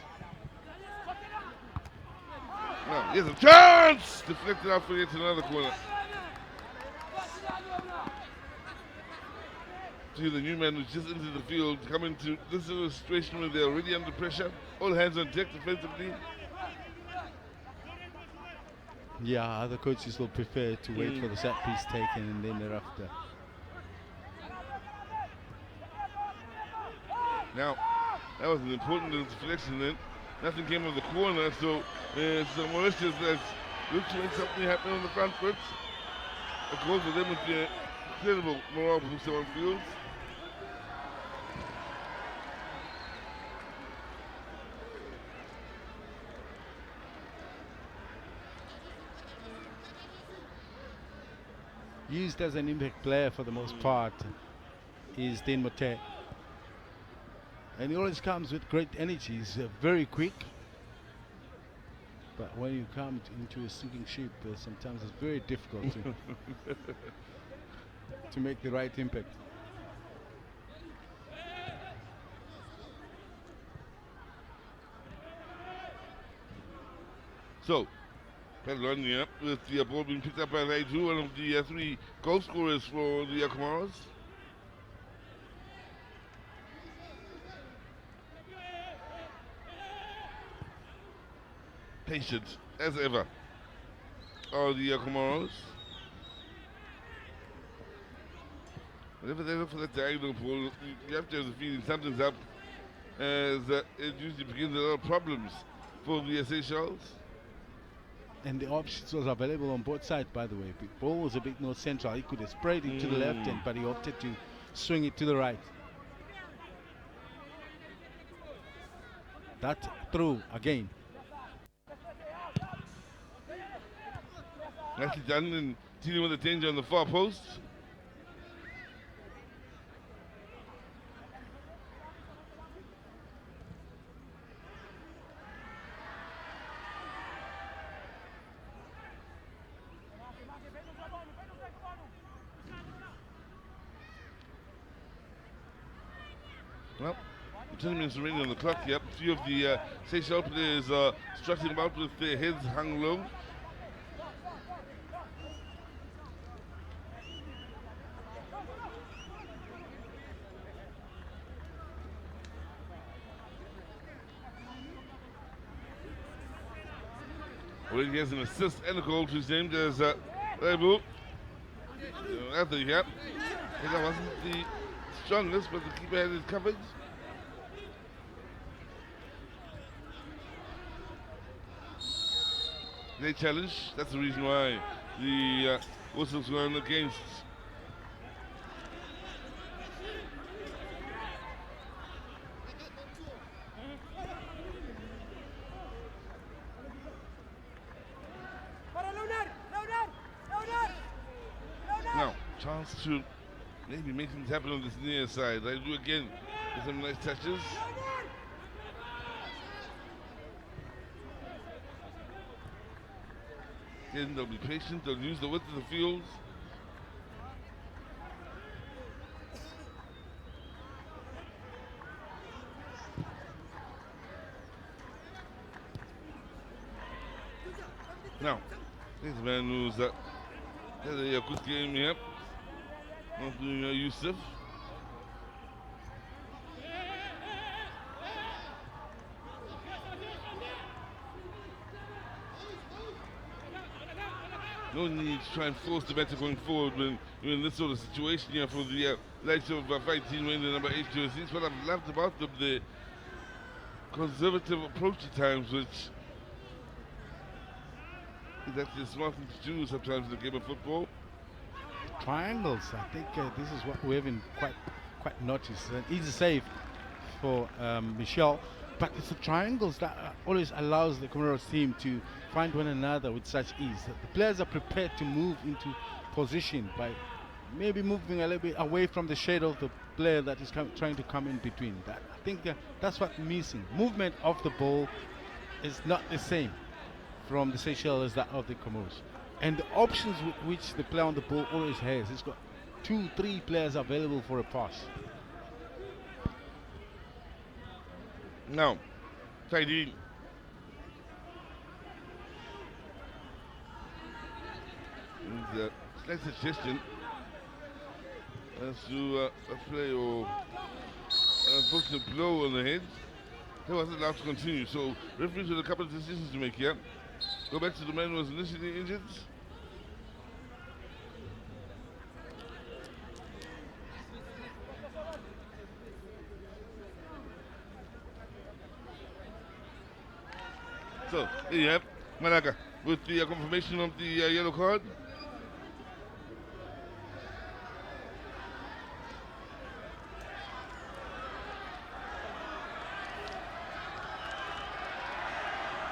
Speaker 1: Now, here's a chance! Deflected out for yet another corner. To the new man who's just entered the field, coming to this situation where they're already under pressure. All hands on deck defensively.
Speaker 2: Yeah, other coaches will prefer to wait for the set piece taken and then thereafter.
Speaker 1: Now, that was an important deflection then. Nothing came of the corner, so it's Mauritius that looks to make something happen on the front foot. A goal for them with the incredible morale booster on field.
Speaker 2: Used as an impact player for the most part is Dean Motet. And he always comes with great energy. He's very quick. But when you come into a sinking ship, sometimes it's very difficult to make the right impact.
Speaker 1: So, Catalonia with the ball being picked up by Raiju, one of the three goal scorers for the Comoros. Patient as ever are the Comoros. Whenever they look for that diagonal ball, you have to have the feeling something's up, as it usually begins a lot of problems for the Seychelles.
Speaker 2: And the options was available on both sides, by the way. The ball was a bit more central. He could have sprayed it to the left end, but he opted to swing it to the right. That through again.
Speaker 1: Nicely done and dealing with the danger on the far post. Well, 20 minutes remaining on the clock. Yep, a few of the Seychelles players are strutting about with their heads hung low. Already has an assist and a goal to his name. There's Reibu. Anthony, yep. That wasn't the strongest, but the keeper had it covered. They challenge. That's the reason why the whistle's going against. Now, chance to maybe make things happen on this near side. I do again with some nice touches. Again, they'll be patient, they'll use the width of the field. Now, this man who's had a good game here. Not doing Yusuf. No need to try and force the better going forward when you're in this sort of situation here for the likes of fighting when the number 8 jerseys. What I've loved about them, the conservative approach at times, which is actually a smart thing to do sometimes in the game of football.
Speaker 2: Triangles, I think this is what we haven't quite noticed. An easy save for Michel, but it's the triangles that always allows the Comoros team to find one another with such ease. The players are prepared to move into position by maybe moving a little bit away from the shadow of the player that is trying to come in between. I think that's what's missing. Movement of the ball is not the same from the Seychelles as that of the Comoros. And the options with which the player on the ball always has, he's got 2-3 players available for a pass.
Speaker 1: Now, Saidi. And slight suggestion as to a play or an unfortunate blow on the head. He wasn't allowed to continue, so referees with a couple of decisions to make here. Go back to the man who was initially injured. So, there you have Malaga with the confirmation of the yellow card.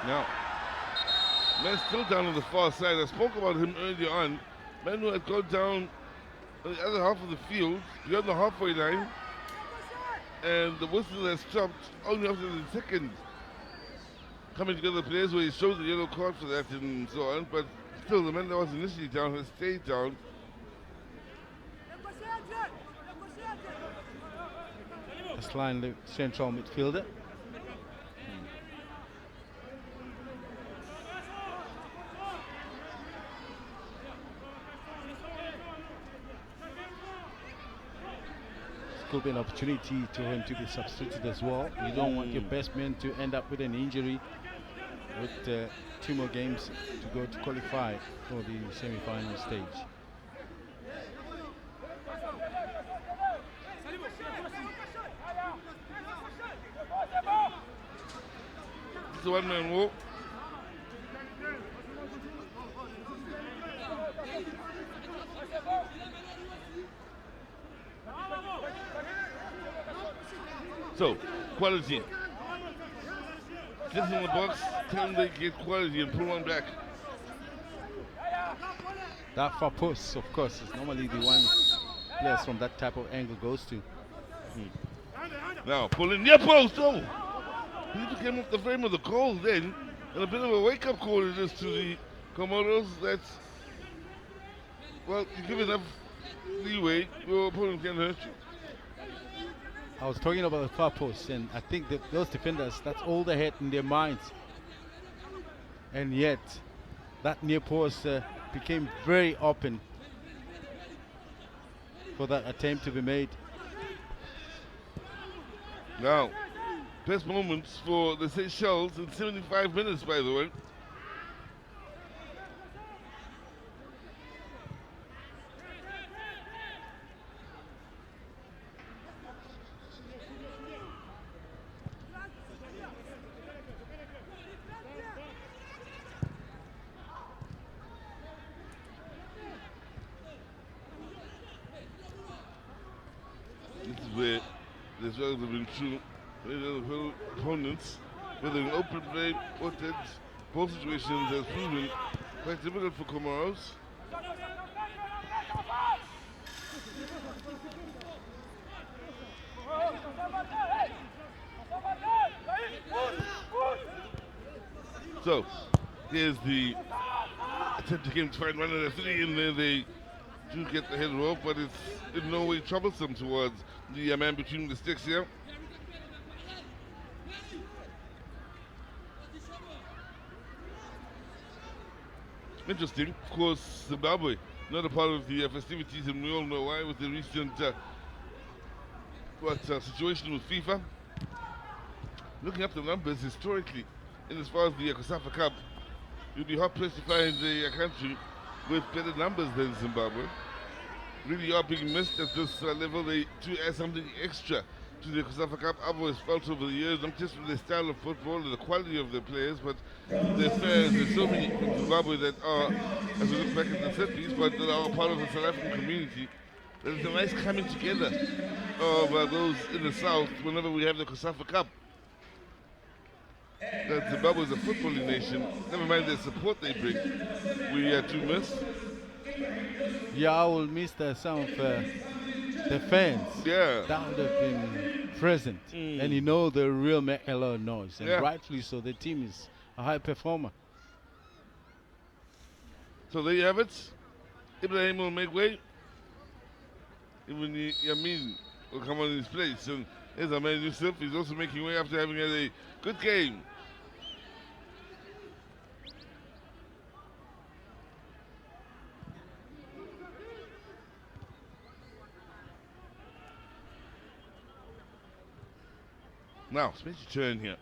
Speaker 1: Now, man still down on the far side. I spoke about him earlier on. Man who had gone down on the other half of the field, beyond the halfway line, and the whistle has stopped only after the second coming together players where he showed the yellow card for that and so on, but still the man that was initially down has stayed down.
Speaker 2: That's line the central midfielder. Could be an opportunity to him to be substituted as well. You don't want your best man to end up with an injury with 2 more games to go to qualify for the semi-final stage.
Speaker 1: It's a one-man walk. So, quality. Sits in the box, tell them they get quality and pull one back.
Speaker 2: That far post, of course, is normally the one players from that type of angle goes to.
Speaker 1: Now, pulling near post, oh! He came off the frame of the goal then, and a bit of a wake-up call it is to the Comoros. That's, well, you give enough leeway, your opponent can hurt you.
Speaker 2: I was talking about the far post, and I think that those defenders, that's all they had in their minds. And yet, that near post became very open for that attempt to be made.
Speaker 1: Now, best moments for the Seychelles in 75 minutes, by the way. This is where the struggles have been true. The opponents, whether in open play or dead, both situations has proven quite difficult for Comoros. So, here's the attempt again to find one of the 3 in there. They do get the header off, but it's in no way troublesome towards the man between the sticks here. Interesting, of course, Zimbabwe, not a part of the festivities, and we all know why with the recent situation with FIFA. Looking up the numbers historically, in as far as the COSAFA Cup, you'd be hard-pressed to find a country with better numbers than Zimbabwe. Really are being missed at this level. They do add something extra to the COSAFA Cup. I've always felt over the years, not just with the style of football and the quality of their players, but their fans. There's so many from Zimbabwe that are, as we look back at the 30s, but that are part of the South African community. There's a nice coming together of those in the south whenever we have the COSAFA Cup. That Zimbabwe is a footballing nation, never mind the support they bring. We do miss.
Speaker 2: Yeah, I will miss the sound of the fans.
Speaker 1: Yeah.
Speaker 2: That would have been present. And you know the real make a lot of noise. And rightfully so, the team is a high performer.
Speaker 1: So there you have it. Ibrahim will make way. Even Yamin will come on in his place. And there's Ahmed Yusuf. He's also making way after having had a good game. Now, special turn here.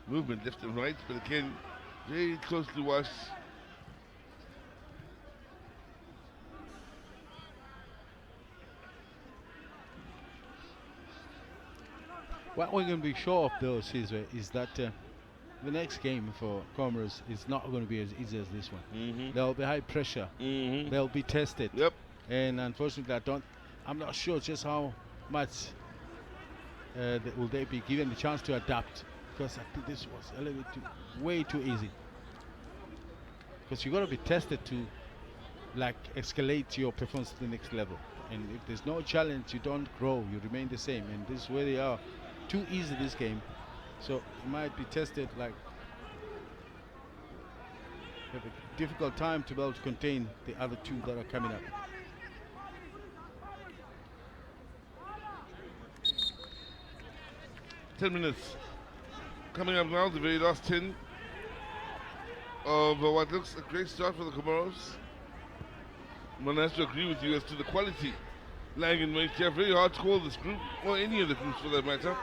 Speaker 1: Movement left and right, but again, very closely watched.
Speaker 2: What we're going to be sure of though, Caesar, is that the next game for Comoros is not going to be as easy as this one. There'll be high pressure. They'll be tested.
Speaker 1: Yep.
Speaker 2: And unfortunately, I'm not sure just how much will they be given the chance to adapt, because I think this was a little bit way too easy. Because you got to be tested to like escalate your performance to the next level. And if there's no challenge, you don't grow, you remain the same. And this is where they are. Too easy this game. So it might be tested like have a difficult time to be able to contain the other two that are coming up.
Speaker 1: Ten minutes coming up now, the very last 10 of what looks a great start for the Comoros. One has to agree with you as to the quality lying in wait here. Very hard to call this group, or any of the groups for that matter.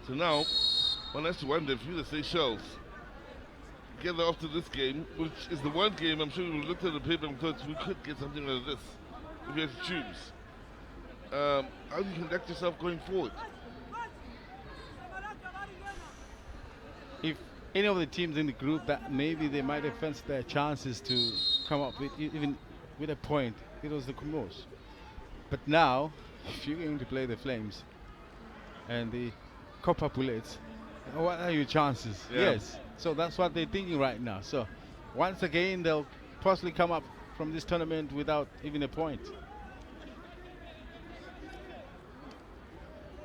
Speaker 1: So now, one has to wonder if you, the Seychelles, together after this game, which is the one game I'm sure we looked at the paper and thought we could get something out of this, if you had to choose. How do you conduct yourself going forward?
Speaker 2: If any of the teams in the group that maybe they might have fancied their chances to come up with even with a point, it was the Comoros. But now, if you're going to play the Flames and the Copper Bullets, what are your chances?
Speaker 1: Yeah.
Speaker 2: Yes. So that's what they're thinking right now. So once again, they'll possibly come up from this tournament without even a point.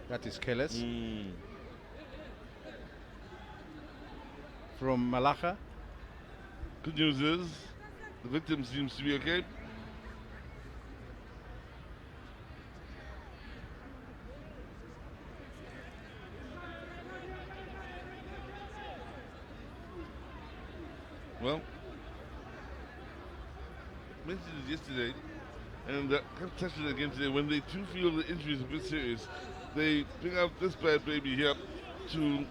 Speaker 2: That is careless. From Malaka.
Speaker 1: Good news is, the victim seems to be okay. Well, mentioned it yesterday, and I've touched it again today. When they do feel the injury is a bit serious, they bring out this bad baby here to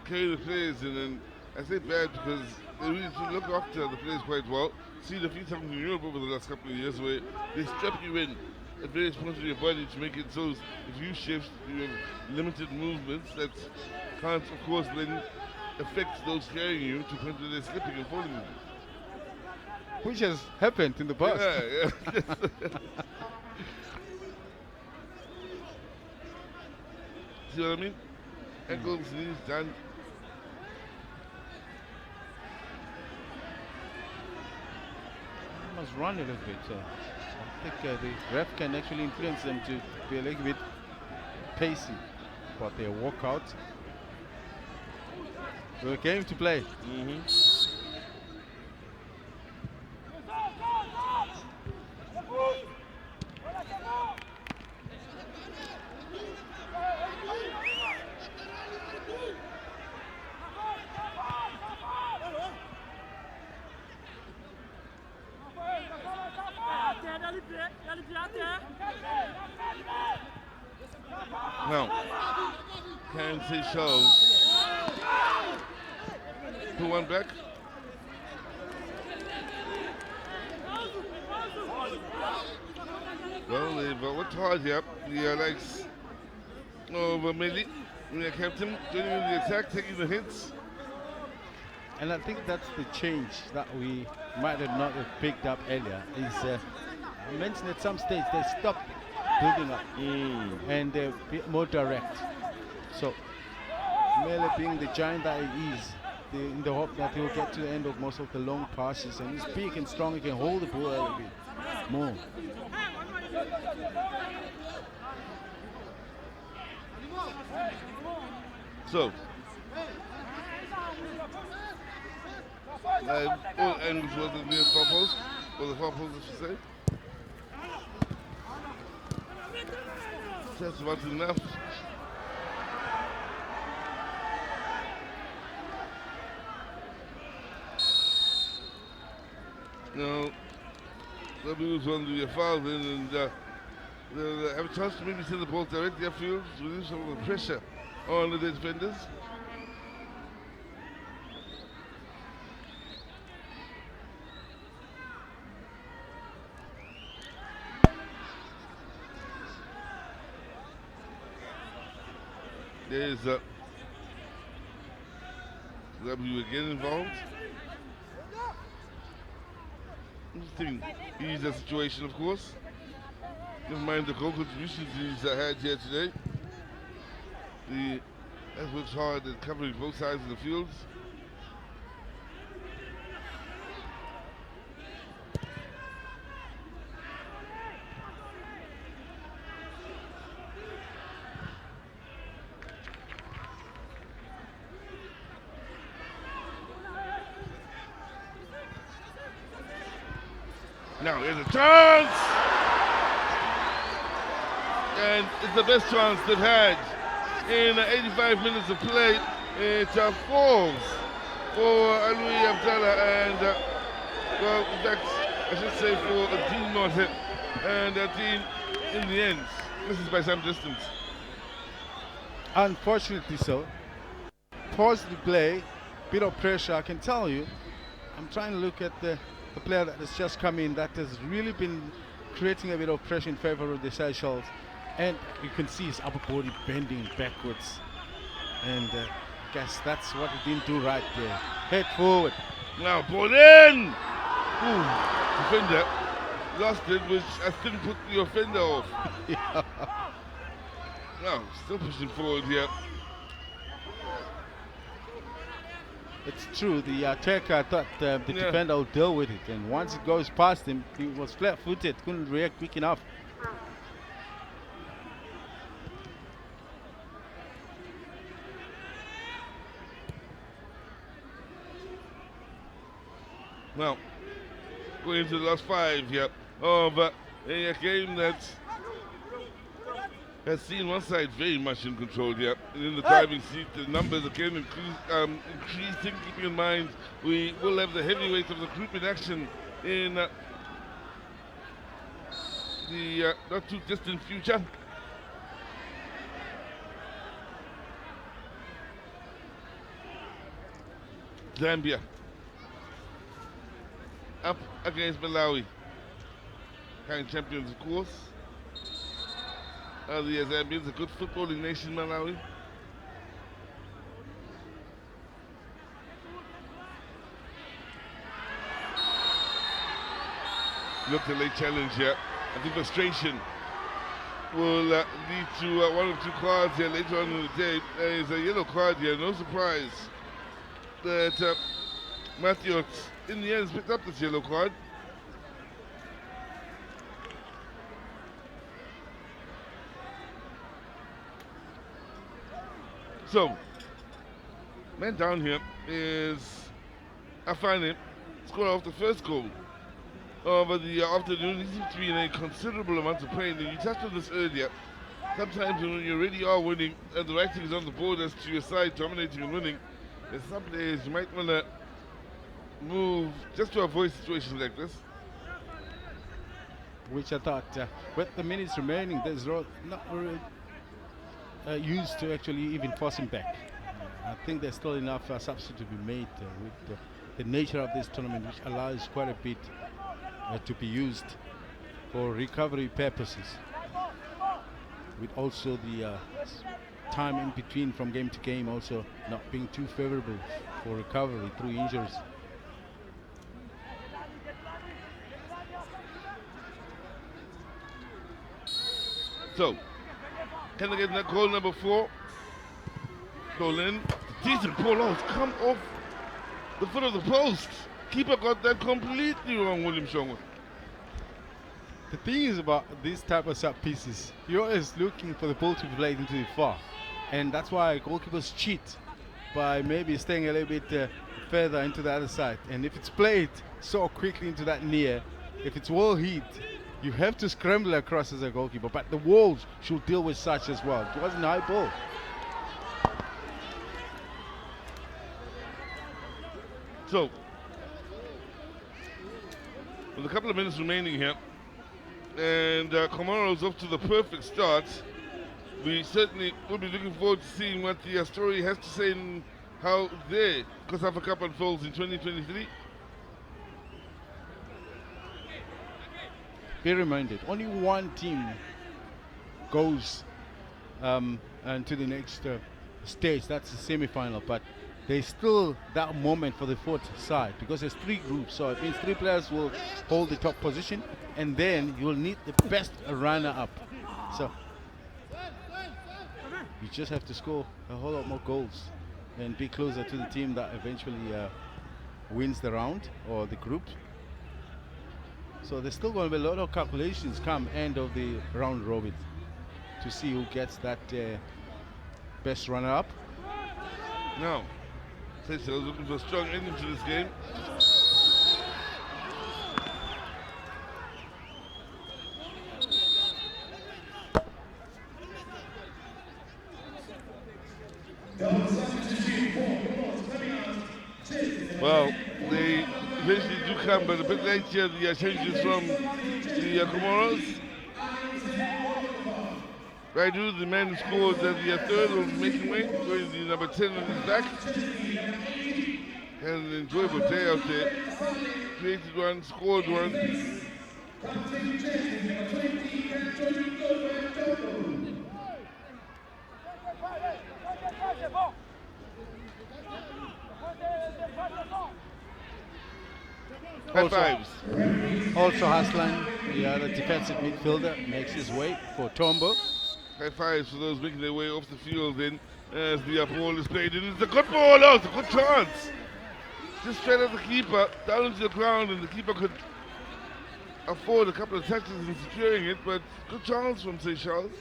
Speaker 1: carry the players in. And I say bad because they really do look after the players quite well. See the few times in Europe over the last couple of years where they strap you in at various points of your body to make it so if you shift, you have limited movements that can't, of course, then affect those carrying you to the point where they're slipping and falling with you.
Speaker 2: Which has happened in the past.
Speaker 1: Yeah. See what I mean? Ankles, knees, done.
Speaker 2: Must run a little bit. So I think the ref can actually influence them to be a little bit pacey about their walkout. We're game to play.
Speaker 1: Now, can Seychelles put one back? Well, they've worked hard here. The likes of Meli, their captain, joining in the attack, taking the hits.
Speaker 2: And I think that's the change that we might have not have picked up earlier. Is I mentioned at some stage they stopped building up and they're a bit more direct. So Mele being the giant that he is, in the hope that he'll get to the end of most of the long passes, and he's big and strong, he can hold the ball a little bit more.
Speaker 1: So, all angles was the near far post, or the far post, I should say. Just about enough. Now, W was going to do a foul then, and they'll have a chance to maybe send the ball directly upfield to reduce some of the pressure on the defenders. There's W again involved. Interesting, easier situation, of course. Never mind the goal contributions he's had here today. He has worked hard at covering both sides of the fields. Now here's a chance! And it's the best chance they've had in 85 minutes of play. It falls for Aloui Abdallah and, well, in fact, I should say for Dean Norton. And Dean, in the end, misses by some distance.
Speaker 2: Unfortunately so. Pause the play, bit of pressure, I can tell you. I'm trying to look at the player that has just come in that has really been creating a bit of pressure in favor of the Seychelles. And you can see his upper body bending backwards. And I guess that's what he didn't do right there. Head forward.
Speaker 1: Now ball in! Ooh, defender lost it, which I think put the offender off.
Speaker 2: Yeah.
Speaker 1: Now, still pushing forward here.
Speaker 2: It's true, the attacker thought the defender would deal with it, and once it goes past him, he was flat-footed, couldn't react quick enough.
Speaker 1: Now, going into the last 5 here of a game that has seen one side very much in control here. And in the driving seat, the numbers again increasing. Keeping in mind, we will have the heavyweight of the group in action in the not too distant future. Zambia up against Malawi. Kind champions, of course. The Zambians, a good footballing nation, Malawi. Look, the late challenge here. I think frustration will lead to 1 or 2 cards here later on in the day. There is a yellow card here. No surprise that Matthews, in the end, picked up this yellow card. So, man down here is Afane, scored off the first goal of the afternoon. He seems to be in a considerable amount of pain, and you touched on this earlier. Sometimes when you already are winning and the writing is on the board as to your side dominating and winning, there's some days you might want to move just to avoid situations like this.
Speaker 2: Which I thought, with the minutes remaining, there's not really used to actually even force him back. I think there's still enough substitute to be made with the nature of this tournament, which allows quite a bit to be used for recovery purposes, with also the time in between from game to game also not being too favorable for recovery through injuries.
Speaker 1: So, can they get that goal number 4? Goal in. Decent ball out. Come off the foot of the post. Keeper got that completely wrong, William Shongwe.
Speaker 2: The thing is about these type of set pieces, you're always looking for the ball to be played into the far. And that's why goalkeepers cheat by maybe staying a little bit further into the other side. And if it's played so quickly into that near, if it's well hit, you have to scramble across as a goalkeeper, but the walls should deal with such as well. It wasn't a high ball.
Speaker 1: So, with a couple of minutes remaining here, and Comoros off to the perfect start, we certainly will be looking forward to seeing what the story has to say and how their COSAFA Cup unfolds in 2023.
Speaker 2: Be reminded, only one team goes into the next stage, that's the semi-final, but there's still that moment for the fourth side because there's 3 groups, so it means 3 players will hold the top position, and then you will need the best runner-up. So you just have to score a whole lot more goals and be closer to the team that eventually wins the round or the group. So there's still going to be a lot of calculations come end of the round robin to see who gets that best runner-up.
Speaker 1: Now, Seychelles looking for a strong ending to this game. come, but a bit late here, the changes from the Comoros. Raidu, the man who scored the third on making way, wearing the number 10 on his back. Had an enjoyable day out there. Created one, scored one. High fives.
Speaker 2: Also Haslan, the other defensive midfielder, makes his way for Tombo.
Speaker 1: High fives for those making their way off the field then as the ball is played in. It's a good ball out, it's a good chance. Just straight at the keeper, down into the ground, and the keeper could afford a couple of touches in securing it, but good chance from Seychelles.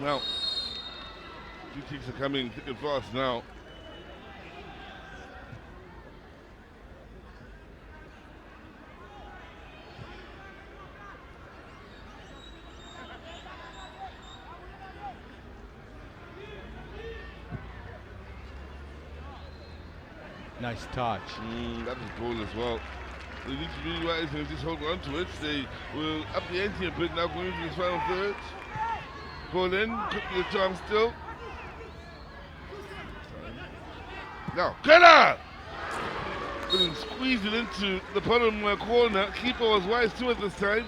Speaker 1: Now, two kicks are coming thick and fast now.
Speaker 2: Nice touch.
Speaker 1: That was a goal as well. They need to be wise and just hold on to it. They will up the ante a bit now going into this final third. Ball in, could be a chance still. Now, Keller! Couldn't squeeze it into the bottom corner. Keeper was wise too at this time.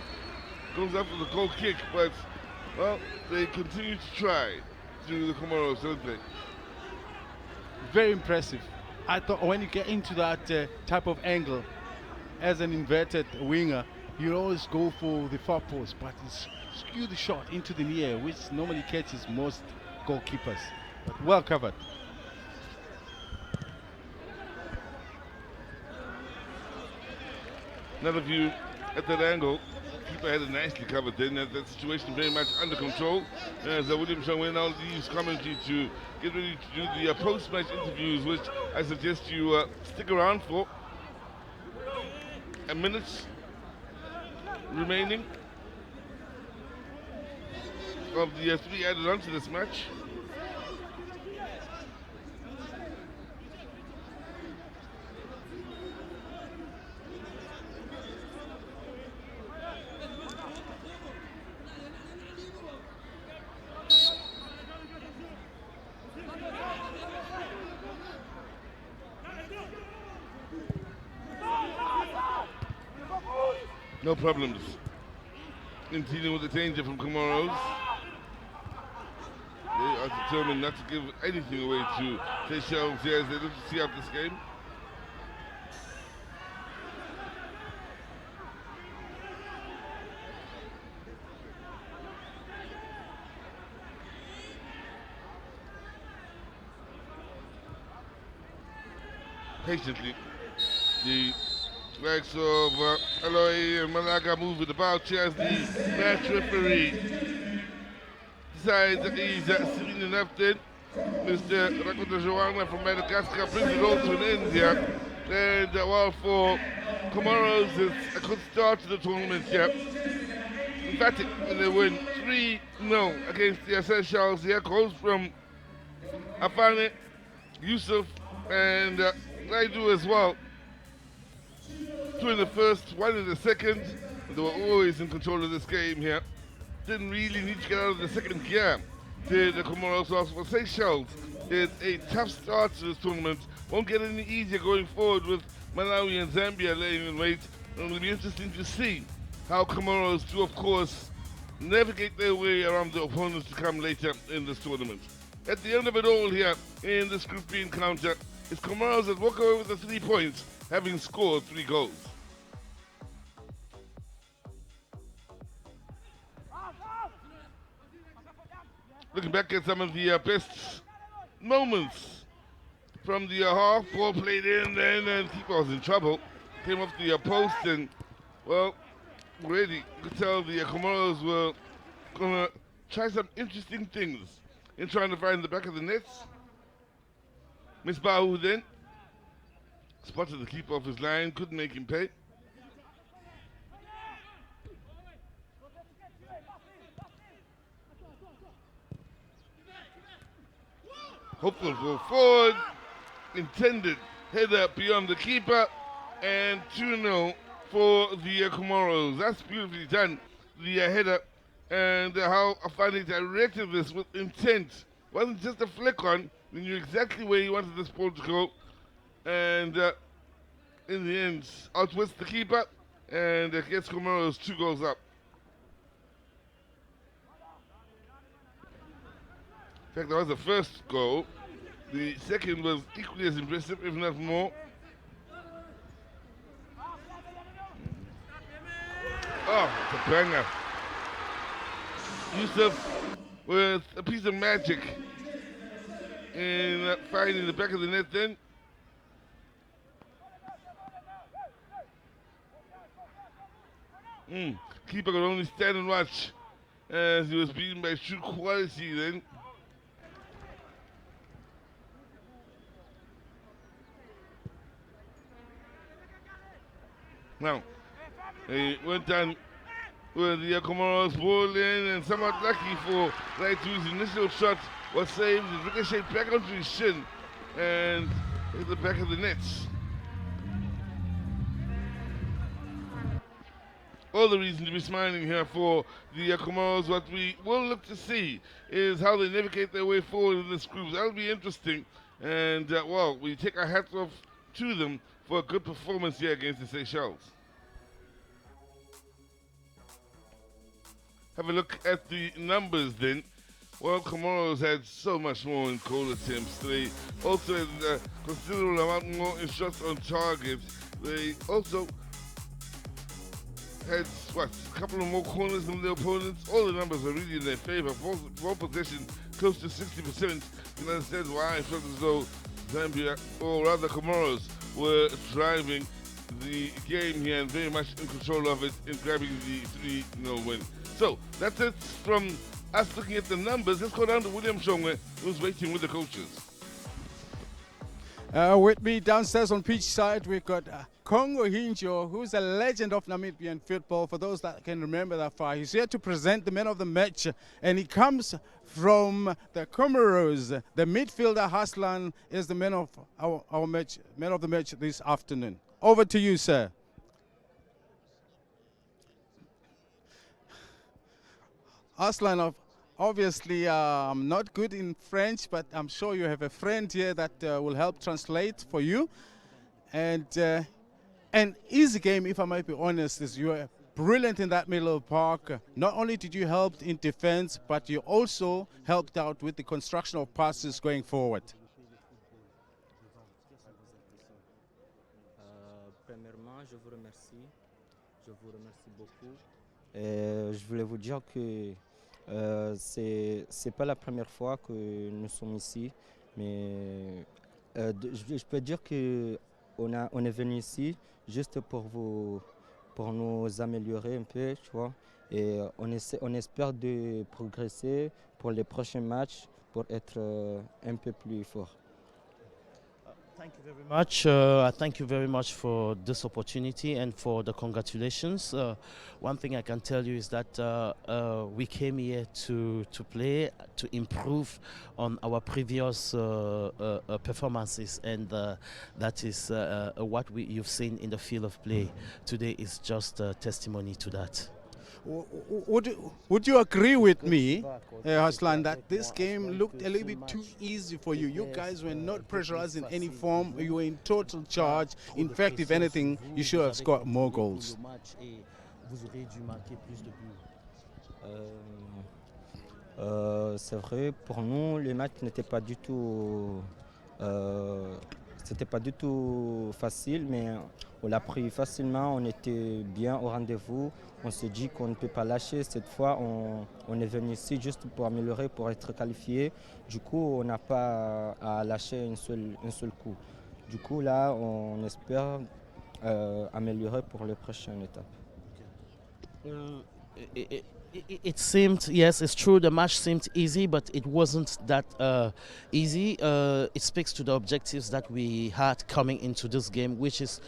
Speaker 1: Goes after the goal kick, but, well, they continue to try to the Comoros, don't they?
Speaker 2: Very impressive. I thought when you get into that type of angle, as an inverted winger, you always go for the far post, but it's skew the shot into the near, which normally catches most goalkeepers. But well covered.
Speaker 1: Another view at that angle. Keeper had it nicely covered then. That situation very much under control. As William Shangwen now leaves commentary to get ready to do the post-match interviews, which I suggest you stick around for. A minute remaining of the three added on to this match. No problems in dealing with the danger from Comoros. They are determined not to give anything away to Seychelles here as they look to see out this game. Patiently, the likes of Aloy and Malaga move with the ball as the match referee decides that he's seen enough then. Mr. Rakota Joanna from Madagascar brings it all to an end here. And well, for Comoros, it's a good start to the tournament here. Emphatic when they win 3-0 against the Seychelles. Here goals from Afane, Yusuf, and Raidu as well. Two in the first, one in the second. They were always in control of this game here. Didn't really need to get out of the second gear. The Comoros also for Seychelles. It's a tough start to this tournament. Won't get any easier going forward with Malawi and Zambia laying in wait. And it'll be interesting to see how Comoros do, of course, navigate their way around the opponents to come later in this tournament. At the end of it all here in this Group B encounter, it's Comoros that walk away with the 3 points, having scored 3 goals. Looking back at some of the best moments from the half, ball played in then, and keeper was in trouble. Came off the post, and, well, really, you could tell the Comoros were going to try some interesting things in trying to find the back of the nets. Miss Bahu then spotted the keeper off his line, couldn't make him pay. Hopeful go forward. Intended header beyond the keeper. And 2-0 for the Comoros. That's beautifully done. The header and how Afani directed this with intent. Wasn't just a flick on. He knew exactly where he wanted this ball to go. And in the end, outwits the keeper and gets Comoros 2 goals up. In fact, that was the first goal. The second was equally as impressive, if not more. Oh, it's a banger. Yusuf with a piece of magic in finding the back of the net then. Keeper could only stand and watch as he was beaten by true quality then. Now, he went down with the Comoros ball in and somewhat lucky for Raitu's initial shot was saved. It ricocheted back onto his shin and hit the back of the nets. All the reason to be smiling here for the Comoros. What we will look to see is how they navigate their way forward in this group. That'll be interesting. And, well, we take our hats off to them for a good performance here against the Seychelles. Have a look at the numbers then. Well, Comoros had so much more in goal attempts. They also had a considerable amount more in shots on target. They also had, a couple of more corners than their opponents. All the numbers are really in their favor. Ball possession close to 60%. You understand why I felt as though Zambia, or rather Comoros, were driving the game here and very much in control of it in grabbing the 3-0 win. So, that's it from us looking at the numbers. Let's go down to William Shongwe, who's waiting with the coaches.
Speaker 2: With me downstairs on pitch side, we've got Kongo Hinjo, who's a legend of Namibian football, for those that can remember that far. He's here to present the man of the match, and he comes from the Comoros. The midfielder Haslan is the man of our match, man of the match this afternoon. Over to you, sir. Aslan, obviously I'm not good in French, but I'm sure you have a friend here that will help translate for you. And an easy game, if I might be honest, is you were brilliant in that middle of the park. Not only did you help in defense, but you also helped out with the construction of passes going forward.
Speaker 6: Premièrement, je vous remercie. Je vous remercie beaucoup. Je voulais vous dire que c'est pas la première fois que nous sommes ici, mais je peux dire que on est venu ici juste pour nous améliorer un peu, tu vois, et on espère de progresser pour les prochains matchs pour être un peu plus fort.
Speaker 7: Thank you very much. Thank you very much for this opportunity and for the congratulations. One thing I can tell you is that we came here to play, to improve on our previous performances, and that is what you've seen in the field of play. Today is just a testimony to that.
Speaker 2: Would you agree with me, Haslan, that this game looked a little bit too easy for you? You guys were not pressurized in any form. You were in total charge. In fact, if anything, you should have scored more goals.
Speaker 6: C'est vrai, pour nous, le match n'était pas du tout... C'était pas du tout facile, mais on l'a pris facilement, on était bien au rendez-vous. On s'est dit qu'on ne peut pas lâcher. Cette fois, on est venu ici juste pour améliorer, pour être qualifié. Du coup, on n'a pas à lâcher un seul coup. Du coup, là, on espère améliorer pour les prochaines étapes.
Speaker 7: It seemed, yes, it's true, the match seemed easy, but it wasn't that easy. It speaks to the objectives that we had coming into this game, which is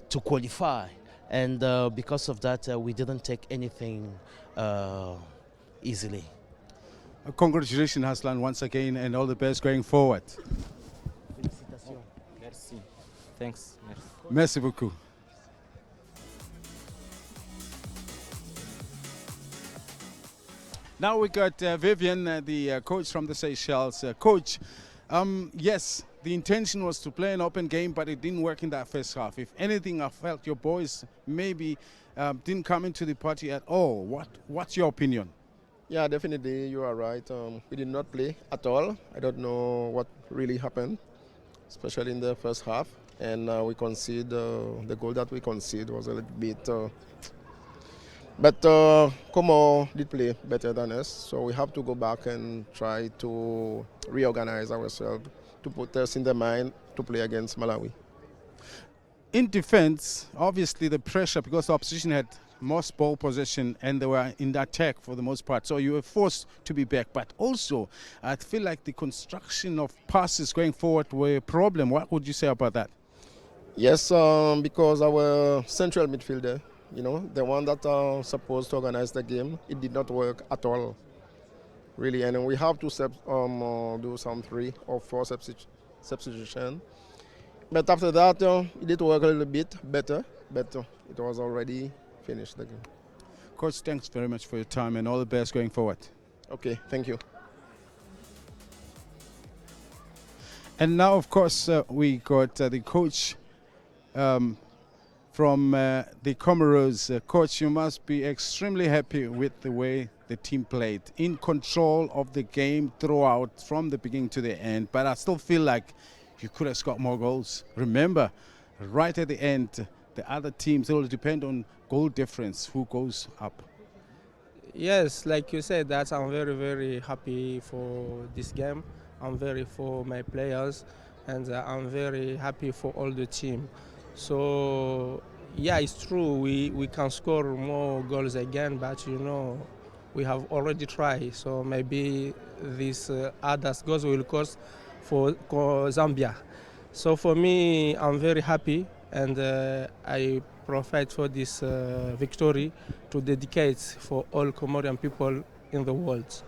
Speaker 7: to qualify. And because of that, we didn't take anything easily.
Speaker 2: Congratulations, Haslan, once again, and all the best going forward.
Speaker 6: Félicitations. Merci. Thanks. Merci.
Speaker 2: Merci beaucoup. Now we got Vivian, the coach from the Seychelles. Coach, yes, the intention was to play an open game, but it didn't work in that first half. If anything, I felt your boys maybe didn't come into the party at all. What's your opinion?
Speaker 3: Yeah, definitely, you are right. We did not play at all. I don't know what really happened, especially in the first half. And we conceded, the goal that we conceded was a little bit... But Como did play better than us, so we have to go back and try to reorganize ourselves to put us in the mind to play against Malawi.
Speaker 2: In defense, obviously the pressure, because the opposition had most ball possession and they were in the attack for the most part, so you were forced to be back. But also, I feel like the construction of passes going forward were a problem. What would you say about that?
Speaker 3: Yes, because our central midfielder, you know, the one that supposed to organize the game, it did not work at all, really. And we have to do some 3 or 4 substitution. But after that, it did work a little bit better, but it was already finished the game.
Speaker 2: Coach, thanks very much for your time and all the best going forward.
Speaker 3: Okay, thank you.
Speaker 2: And now, of course, we got the coach from the Comoros. Coach, you must be extremely happy with the way the team played. In control of the game throughout, from the beginning to the end. But I still feel like you could have scored more goals. Remember, right at the end, the other teams, it will depend on goal difference, who goes up.
Speaker 4: Yes, like you said, that I'm very, very happy for this game. I'm very for my players, and I'm very happy for all the team. So, yeah, it's true, we can score more goals again, but you know, we have already tried. So maybe these others goals will cost for Zambia. So for me, I'm very happy, and I profit for this victory to dedicate for all Comorian people in the world.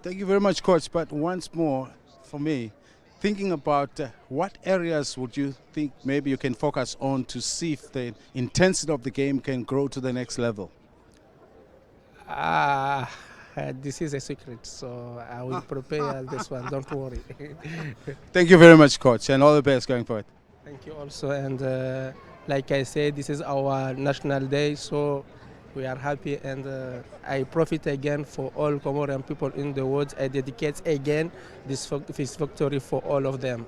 Speaker 2: Thank you very much, Coach. But once more, for me, thinking about what areas would you think maybe you can focus on to see if the intensity of the game can grow to the next level?
Speaker 4: This is a secret, so I will prepare this one, don't worry.
Speaker 2: Thank you very much, Coach, and all the best going forward.
Speaker 4: Thank you also, and like I said, this is our national day, so we are happy, and I profit again for all Comorian people in the world. I dedicate again this victory for all of them.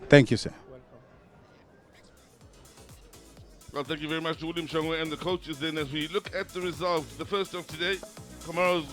Speaker 2: Thank you, sir.
Speaker 1: Well, thank you very much to William Shangwe and the coaches. Then, as we look at the results, the first of today, Comoros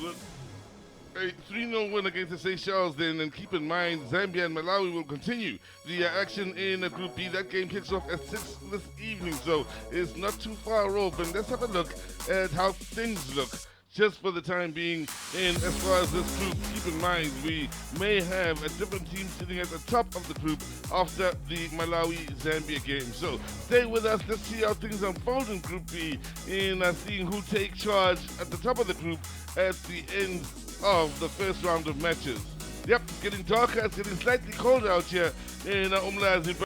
Speaker 1: a 3-0 win against the Seychelles. Then, and keep in mind, Zambia and Malawi will continue the action in Group B. That game kicks off at 6 this evening, so it's not too far off. And let's have a look at how things look just for the time being. And as far as this group, keep in mind, we may have a different team sitting at the top of the group after the Malawi-Zambia game. So stay with us. Let's see how things unfold in Group B in seeing who takes charge at the top of the group at the end of the first round of matches. Yep, it's getting darker. It's getting slightly colder out here in Umlazi.